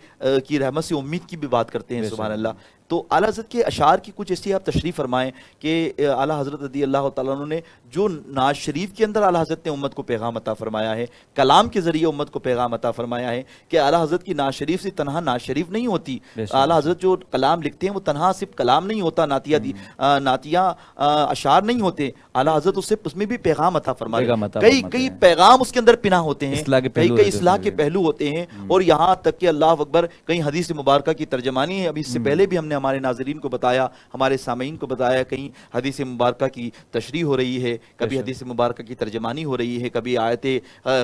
کی رحمت سے امید کی بھی بات کرتے ہیں. سبحان اللہ. تو اعلیٰ حضرت کے اشعار کی کچھ ایسی آپ تشریح فرمائیں کہ اعلیٰ حضرت رضی اللہ تعالیٰ عنہ نے جو نعت شریف کے اندر اعلیٰ حضرت نے امت کو پیغام عطا فرمایا ہے، کلام کے ذریعے امت کو پیغام عطا فرمایا ہے کہ اعلیٰ حضرت کی نعت شریف سے تنہا نعت شریف نہیں ہوتی. اعلیٰ حضرت جو کلام لکھتے ہیں وہ تنہا صرف کلام نہیں ہوتا، نعتیہ اشعار نہیں ہوتے. اعلیٰ حضرت اس میں بھی پیغام عطا فرماتے ہیں، کئی پیغام اس کے اندر پنہا ہوتے ہیں، کئی اصلاح کے پہلو ہوتے ہیں. اور یہاں تک کہ اللہ اکبر کہیں حدیث مبارکہ کی ترجمانی ہے. ابھی اس سے پہلے بھی ہم نے ہمارے ناظرین کو بتایا، ہمارے سامعین کو بتایا، کہیں حدیث مبارکہ کی تشریح ہو رہی ہے، کبھی حدیث مبارکہ کی ترجمانی ہو رہی ہے، کبھی آیت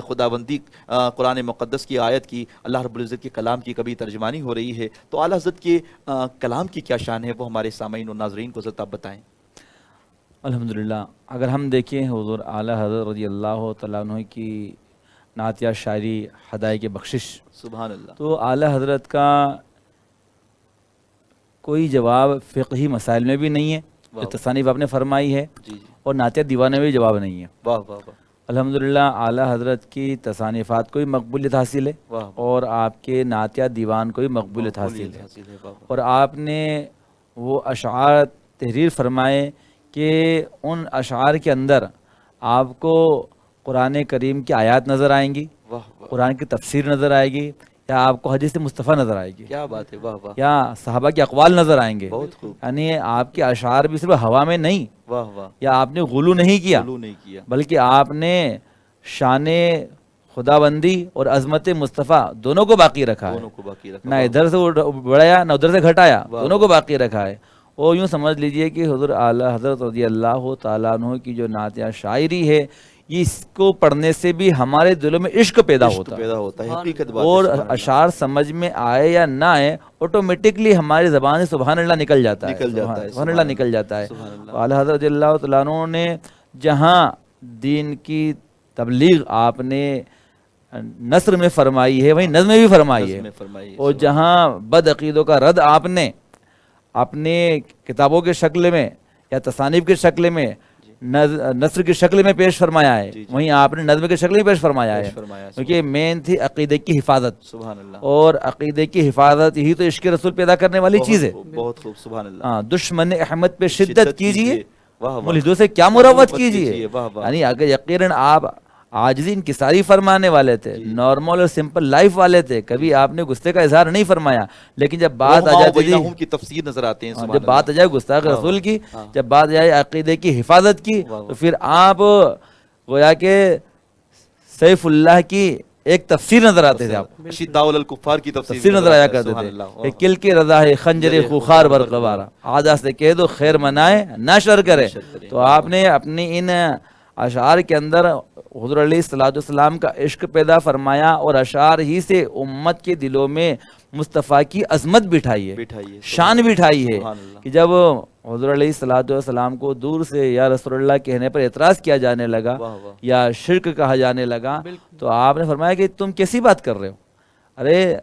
خداوندی قرآن مقدس کی آیت کی، اللہ رب العزت کے کلام کی کبھی ترجمانی ہو رہی ہے. تو اعلیٰ حضرت کے کلام کی کیا شان ہے وہ ہمارے سامعین اور ناظرین کو ذرا آپ بتائیں. الحمدللہ. اگر ہم دیکھیں حضور اعلیٰ حضرت رضی اللہ تعالیٰ عنہ کی نعتیہ شاعری ہدایت بخشش، سبحان اللہ، تو اعلیٰ حضرت کا کوئی جواب فقہی مسائل میں بھی نہیں ہے جو تصانیف آپ نے فرمائی ہے، اور نعتیہ دیوانے میں بھی جواب نہیں ہے. واہ واہ واہ. الحمدللہ اعلیٰ حضرت کی تصانیفات کو بھی مقبولیت حاصل ہے، اور آپ کے نعتیہ دیوان کو بھی مقبولیت حاصل ہے. اور آپ نے وہ اشعار تحریر فرمائے کہ ان اشعار کے اندر آپ کو قرآن کریم کی آیات نظر آئیں گی، قرآن کی تفسیر نظر آئے گی، یا آپ کو حدیث مصطفیٰ نظر آئے گی. کیا بات ہے. واہ واہ. یا صحابہ کے اقوال نظر آئیں گے. بہت خوب. یعنی آپ کے اشعار بھی صرف ہوا میں نہیں، واہ واہ، یا آپ نے غلو نہیں کیا، بلکہ آپ نے شان خداوندی اور عظمت مصطفیٰ دونوں کو باقی رکھا ہے. نہ ادھر سے بڑھایا نہ ادھر سے گھٹایا، دونوں کو باقی رکھا ہے. اور یوں سمجھ لیجئے کہ حضور اعلیٰ حضرت رضی اللہ تعالیٰ عنہ کی جو نعتیہ شاعری ہے، اس کو پڑھنے سے بھی ہمارے دلوں میں عشق پیدا ہوتا ہے. حقیقت بات. اور اشعار سمجھ میں آئے یا نہ آئے، آٹومیٹکلی ہماری زبان سے سبحان اللہ نکل جاتا ہے. سبحان اللہ نکل جاتا ہے. اعلیٰ حضرت رضی اللہ تعالیٰ عنہ نے جہاں دین کی تبلیغ آپ نے نثر میں فرمائی ہے، وہیں نظم میں بھی فرمائی ہے. اور جہاں بد عقیدوں کا رد آپ نے اپنے کتابوں کے شکل میں یا تصانیف کے شکل میں، نثر کی شکل میں پیش فرمایا ہے، وہیں آپ نے نظم کی شکل میں پیش فرمایا ہے. کیونکہ مین تھی عقیدے کی حفاظت، سبحان اللہ. اور عقیدے کی حفاظت ہی تو عشق رسول پیدا کرنے والی چیز ہے. بہت خوب. سبحان اللہ. ہاں، دشمن احمد پہ شدت کیجیے، ملحدوں سے کیا مروت کیجیے. یعنی اگر یقیناً آپ عاجزی انکساری فرمانے والے تھے، نارمل اور سمپل لائف والے تھے، کبھی آپ نے غصے کا اظہار نہیں فرمایا. لیکن جب بات آ جاتی تھی کی تفسیر نظر آتے ہیں، جب بات آ جائے گستاخ رسول کی، جب بات آ جائے عقیدے کی حفاظت کی، تو پھر آپ گویا کہ سیف اللہ کی ایک تفسیر نظر آتے تھے آپ شداء علی الکفار کی تفسیر نظر آیا کرتے تھے، کل کی رضا ہے خنجر خوخار برقوارا، آجا سے کہہ دو خیر منائے نہ شر کرے۔ تو آپ نے اپنی ان اشعار کے اندر حضور علیہ الصلوۃ والسلام کا عشق پیدا فرمایا، اور اشعار ہی سے امت کے دلوں میں مصطفیٰ کی عظمت بٹھائی ہے، شان بٹھائی ہے، کہ جب حضور علیہ الصلوۃ والسلام کو دور سے یا رسول اللہ کہنے پر اعتراض کیا جانے لگا یا شرک کہا جانے لگا، تو آپ نے فرمایا کہ تم کیسی بات کر رہے ہو؟ ارے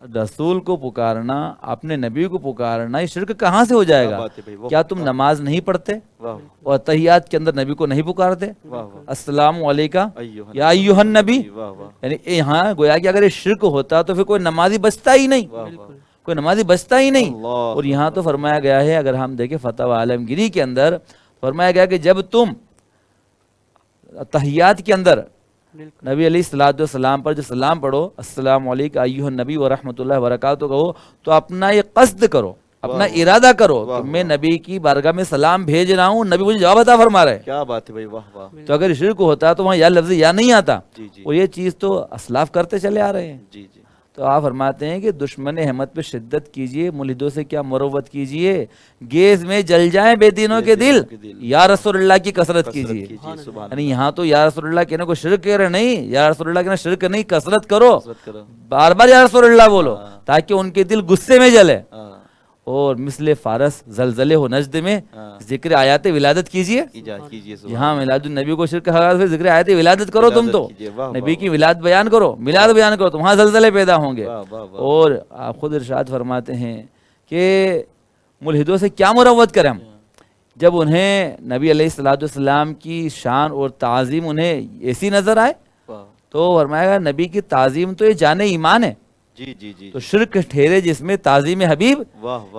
رسول کو پکارنا، اپنے نبی کو پکارنا، یہ شرک کہاں سے ہو جائے گا؟ کیا تم نماز نہیں پڑھتے اور تحیات کے اندر نبی کو نہیں پکارتے؟ السلام علیکم یا ایھا النبی، یعنی یہاں گویا کہ اگر یہ شرک ہوتا تو پھر کوئی نمازی بچتا ہی نہیں، کوئی نمازی بچتا ہی نہیں۔ اور یہاں تو فرمایا گیا ہے، اگر ہم دیکھیں فتح عالمگیری کے اندر فرمایا گیا کہ جب تم تحیات کے اندر نبی علیہ الصلوۃ والسلام پر جو سلام پڑھو، السلام علیکم ایھا النبی ورحمۃ اللہ وبرکاتہ کہو، تو اپنا یہ قصد کرو، اپنا ارادہ کرو کہ میں نبی کی بارگاہ میں سلام بھیج رہا ہوں، نبی مجھے جواب عطا فرما رہے ہیں۔ کیا بات ہے بھائی، واہ واہ۔ تو اگر شرک ہوتا تو وہاں یا لفظ یا نہیں آتا، اور یہ چیز تو اسلاف کرتے چلے آ رہے ہیں۔ جی جی، تو آپ فرماتے ہیں کہ دشمن احمد پہ شدت کیجئے، ملحدوں سے کیا مروت کیجئے، گیز میں جل جائیں بے دینوں کے دل، یا رسول اللہ کی کثرت کیجئے۔ یعنی یہاں تو یا رسول اللہ کہنے کو شرک کہہ رہے نہیں، یا رسول اللہ کہنا شرک نہیں، کثرت کرو، بار بار یا رسول اللہ بولو تاکہ ان کے دل غصے میں جلے۔ اور مثل فارس زلزلے ہو نجد میں ذکر آیات ولادت کیجئے۔ یہاں میلاد النبی کو شرک کہا، پھر ذکر آیات ولادت کرو، تم تو نبی کی ولادت بیان کرو، میلاد بیان کرو، تو وہاں زلزلے پیدا ہوں گے۔ اور آپ خود ارشاد فرماتے ہیں کہ ملحدوں سے کیا مروت کریں ہم، جب انہیں نبی علیہ الصلوۃ والسلام کی شان اور تعظیم انہیں ایسی نظر آئے، تو فرمایا گا نبی کی تعظیم تو یہ جان ایمان ہے۔ جی جی جی، تو شرک ٹھہرے جس میں تعظیم حبیب،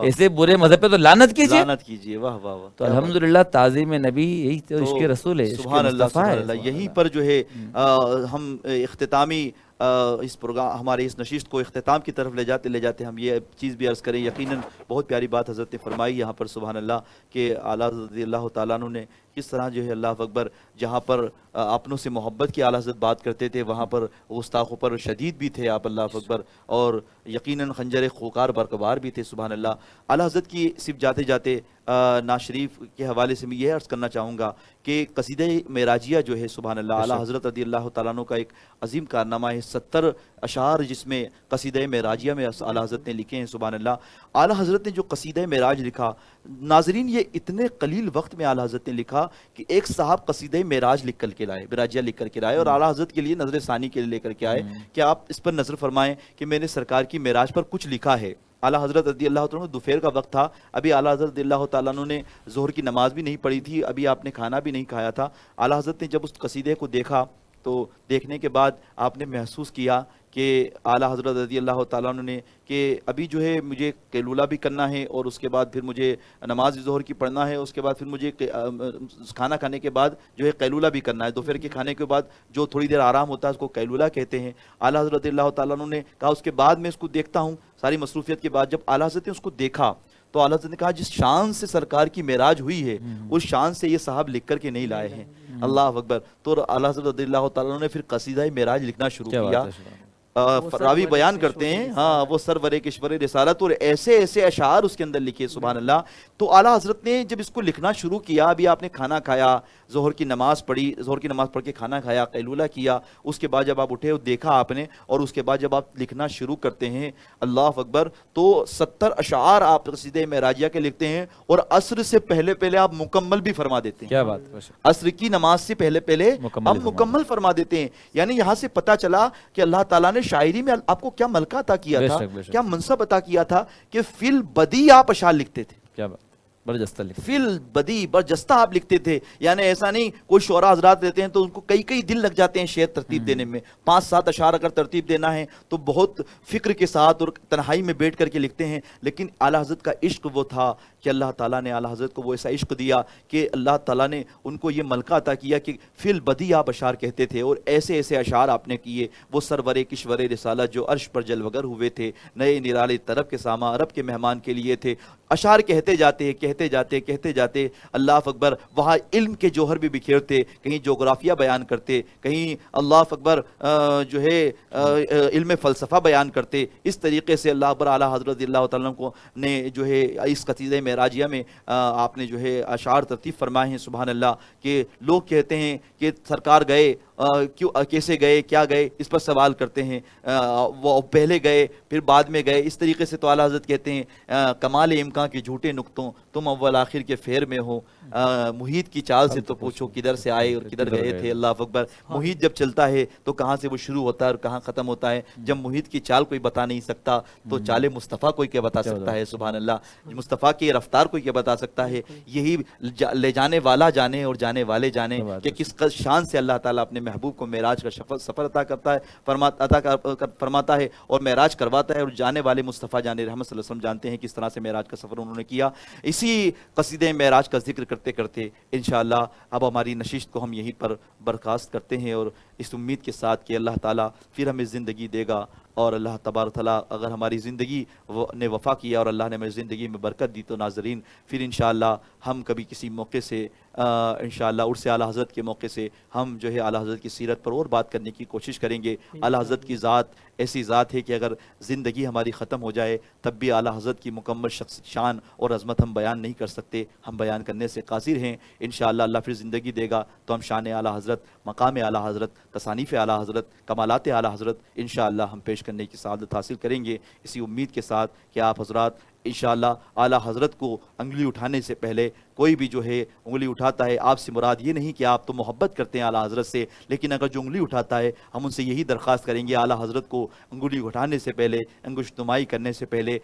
ایسے برے مذہب پہ تو لعنت کیجیے۔ واہ واہ واہ۔ تو الحمدللہ تعظیم نبی یہی تو عشق رسول ہے، سبحان اللہ سبحان اللہ۔ یہیں پر جو ہے ہم اختتامی اس پروگرام، ہمارے اس نشست کو اختتام کی طرف لے جاتے ہم یہ چیز بھی عرض کریں، یقیناً بہت پیاری بات حضرت نے فرمائی یہاں پر، سبحان اللہ، کہ اعلیٰ حضرت رضی اللہ تعالیٰ عنہ نے کس طرح جو ہے اللہ اکبر، جہاں پر اپنوں سے محبت کی اعلیٰ حضرت بات کرتے تھے، وہاں پر گستاخوں پر شدید بھی تھے آپ، اللہ اکبر، اور یقیناً خنجر خوکار برقبار بھی تھے، سبحان اللہ۔ اعلیٰ حضرت کی صرف جاتے جاتے نعت شریف کے حوالے سے میں یہ عرض کرنا چاہوں گا کہ قصیدہ معراجیہ جو ہے، سبحان اللہ، اعلیٰ حضرت رضی اللہ تعالیٰ عنہ کا ایک عظیم کارنامہ ہے، 70 اشعار جس میں قصیدہ معراجیہ میں اعلیٰ حضرت نے لکھے ہیں، سبحان اللہ۔ اعلیٰ حضرت نے جو قصیدہ معراج لکھا، ناظرین یہ اتنے قلیل وقت میں اعلیٰ حضرت نے لکھا کہ ایک صاحب قصیدہ معراج لکھ کر کے لائے، معراجیہ لکھ کر کے لائے، اور اعلیٰ حضرت کے لیے نظر ثانی کے لیے لے کر کے آئے کہ آپ اس پر نظر فرمائیں کہ میں نے سرکار کی معراج پر کچھ لکھا ہے۔ اعلیٰ حضرت رضی اللہ تعالیٰ عنہ دوپہر کا وقت تھا، ابھی اعلیٰ حضرت رضی اللہ تعالیٰ عنہ نے ظہر کی نماز بھی نہیں پڑھی تھی، ابھی آپ نے کھانا بھی نہیں کھایا تھا۔ اعلیٰ حضرت نے جب اس قصیدے کو دیکھا تو دیکھنے کے بعد آپ نے محسوس کیا کہ اعلیٰ حضرت رضی اللہ تعالیٰ عنہ نے کہ ابھی جو ہے مجھے قیلولہ بھی کرنا ہے، اور اس کے بعد پھر مجھے نماز ظہر کی پڑھنا ہے، اس کے بعد پھر مجھے کھانا کھانے کے بعد جو ہے قیلولہ بھی کرنا ہے، دوپہر کے کھانے کے بعد جو تھوڑی دیر آرام ہوتا ہے اس کو قیلولہ کہتے ہیں۔ اعلیٰ حضرت رضی اللہ تعالیٰ عنہ نے کہا اس کے بعد میں اس کو دیکھتا ہوں، ساری مصروفیت کے بعد جب اعلیٰ حضرت نے اس کو دیکھا تو اعلیٰ حضرت نے کہا جس شان سے سرکار کی معراج ہوئی ہے اس شان سے یہ صاحب لکھ کر کے نہیں لائے ہیں، اللہ اکبر۔ تو اعلیٰ حضرت رضی اللہ تعالیٰ عنہ نے پھر قصیدہ معراج لکھنا شروع کیا۔ راوی بیان کرتے ہیں ہاں وہ سرور کشور رسالت، اور ایسے ایسے اشعار اس کے اندر لکھے، سبحان اللہ۔ تو اعلیٰ حضرت نے جب اس کو لکھنا شروع کیا، ابھی آپ نے کھانا کھایا، ظہر کی نماز پڑھی، ظہر کی نماز پڑھ کے کھانا کھایا، قیلولہ کیا، اس کے بعد جب آپ اٹھے دیکھا آپ نے، اور اس کے بعد جب آپ لکھنا شروع کرتے ہیں، اللہ اکبر، تو 70 اشعار آپ قصیدہ معراجیہ کے لکھتے ہیں، اور عصر سے پہلے پہلے آپ مکمل بھی فرما دیتے ہیں۔ کیا بات، عصر کی نماز سے پہلے پہلے آپ مکمل فرما دیتے ہیں۔ یعنی یہاں سے پتہ چلا کہ اللہ تعالیٰ نے شاعری میں آپ کو کیا ملکہ عطا کیا تھا، کیا منصب عطا کیا تھا کہ فی البدی آپ اشعار لکھتے تھے، کیا بات، برجستہ لکھتے، فی البدی برجستہ آپ لکھتے تھے۔ یعنی ایسا نہیں کوئی شعراء حضرات لیتے ہیں تو ان کو کئی دن لگ جاتے ہیں شعر ترتیب دینے میں، 5-7 اشعار اگر ترتیب دینا ہے تو بہت فکر کے ساتھ اور تنہائی میں بیٹھ کر کے لکھتے ہیں، لیکن اعلیٰ حضرت کا عشق وہ تھا کہ اللہ تعالیٰ نے اعلیٰ حضرت کو وہ ایسا عشق دیا کہ اللہ تعالیٰ نے ان کو یہ ملکہ عطا کیا کہ فی البدی آپ اشعار کہتے تھے، اور ایسے ایسے اشعار آپ نے کیے، وہ سرور کشور رسالت جو عرش پر جلوگر ہوئے تھے، نئے نرالے طرب کے ساما عرب کے مہمان کے لیے تھے۔ اشعار کہتے جاتے اللہ اکبر، وہاں علم کے جوہر بھی بکھیرتے، کہیں جغرافیہ بیان کرتے، کہیں اللہ اکبر جو ہے علم فلسفہ بیان کرتے. اس طریقے سے اللہ اکبر اعلیٰ حضرت رضی اللہ تعالیٰ کو نے جو ہے اس قصیدہ معراجیہ میں آپ نے جو ہے اشعار ترتیب فرمائے ہیں. سبحان اللہ، کہ لوگ کہتے ہیں کہ سرکار گئے، کیسے گئے، کیا گئے، اس پر سوال کرتے ہیں. وہ پہلے گئے پھر بعد میں گئے. اس طریقے سے تو اعلیٰ حضرت کہتے ہیں کمال امکان کے جھوٹے نقطوں تم اول آخر کے فیر میں ہو، محیط کی چال سے تو پوچھو کدھر سے آئے اور کدھر گئے تھے. اللہ اکبر، محیط جب چلتا ہے تو کہاں سے وہ شروع ہوتا ہے اور کہاں ختم ہوتا ہے. جب محیط کی چال کوئی بتا نہیں سکتا تو چال مصطفیٰ کوئی کیا بتا سکتا ہے. سبحان اللہ، مصطفیٰ کی رفتار کوئی کیا بتا سکتا ہے. یہی لے جانے والا جانے اور جانے والے جانے کہ کس شان سے اللہ تعالیٰ اپنے محبوب کو معراج کا سفر عطا کرتا ہے، فرماتا ہے اور معراج کرواتا ہے. اور جانے والے مصطفیٰ جان رحمت صلی اللہ علیہ وسلم جانتے ہیں کس طرح سے معراج کا سفر انہوں نے کیا. اسی قصیدہ معراج کا ذکر کرتے کرتے انشاءاللہ اب ہماری نشست کو ہم یہیں پر برخاست کرتے ہیں، اور اس امید کے ساتھ کہ اللہ تعالیٰ پھر ہمیں زندگی دے گا. اور اللہ تبارک تعالیٰ اگر ہماری زندگی نے وفا کیا اور اللہ نے ہماری زندگی میں برکت دی تو ناظرین پھر انشاءاللہ ہم کبھی کسی موقع سے انشاءاللہ عرس اعلیٰ حضرت کے موقع سے ہم جو ہے اعلیٰ حضرت کی سیرت پر اور بات کرنے کی کوشش کریں گے. اعلیٰ حضرت کی ذات ایسی ذات ہے کہ اگر زندگی ہماری ختم ہو جائے تب بھی اعلیٰ حضرت کی مکمل شان اور عظمت ہم بیان نہیں کر سکتے، ہم بیان کرنے سے قاصر ہیں. انشاءاللہ اللہ پھر زندگی دے گا تو ہم شان اعلیٰ حضرت، مقام اعلیٰ حضرت، تصانیف اعلیٰ حضرت، کمالات اعلیٰ حضرت انشاءاللہ ہم پیش کرنے کی سعادت حاصل کریں گے، اسی امید کے ساتھ کہ آپ حضرات انشاءاللہ اعلیٰ حضرت کو انگلی اٹھانے سے پہلے کوئی بھی جو ہے انگلی اٹھاتا ہے، آپ سے مراد یہ نہیں کہ آپ تو محبت کرتے ہیں اعلیٰ حضرت سے، لیکن اگر جو انگلی اٹھاتا ہے ہم ان سے یہی درخواست کریں گے اعلیٰ حضرت کو انگلی اٹھانے سے پہلے، انگشت نمائی کرنے سے پہلے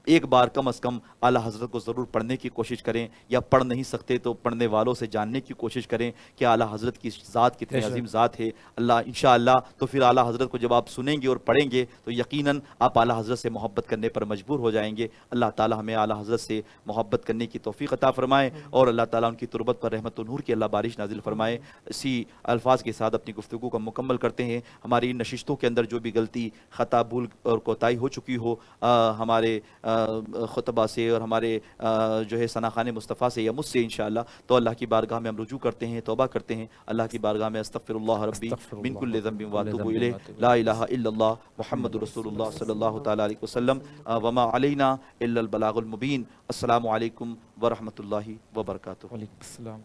ایک بار کم از کم اعلیٰ حضرت کو ضرور پڑھنے کی کوشش کریں، یا پڑھ نہیں سکتے تو پڑھنے والوں سے جاننے کی کوشش کریں کہ اعلیٰ حضرت کی ذات کتنی عظیم ذات ہے. اللہ انشاءاللہ تو پھر اعلیٰ حضرت کو جب آپ سنیں گے اور پڑھیں گے تو یقیناً آپ اعلیٰ حضرت سے محبت کرنے پر مجبور ہو جائیں گے. اللہ تعالی ہمیں اعلیٰ حضرت سے محبت کرنے کی توفیق عطا فرمائے اور اللہ تعالیٰ ان کی تربت پر رحمت و نور کی اللہ بارش نازل فرمائے. اسی الفاظ کے ساتھ اپنی گفتگو کو مکمل کرتے ہیں. ہماری نشستوں کے اندر جو بھی غلطی، خطا، بھول اور کوتاہی ہو چکی ہو ہمارے خطبہ سے اور ہمارے جو ہے ثناخان مصطفیٰ سے یا مجھ سے انشاءاللہ، تو اللہ کی بارگاہ میں ہم رجوع کرتے ہیں، توبہ کرتے ہیں. اللہ کی بارگاہ میں استغفر اللہ ربی من کل ذنب واتوب الیہ، لا الہ الا اللہ محمد رسول اللہ صلی اللہ تعالی علیہ وسلم، وما علینا الا البلاغ المبین. السلام علیکم ورحمۃ اللہ وبرکاتہ. وعلیکم السلام.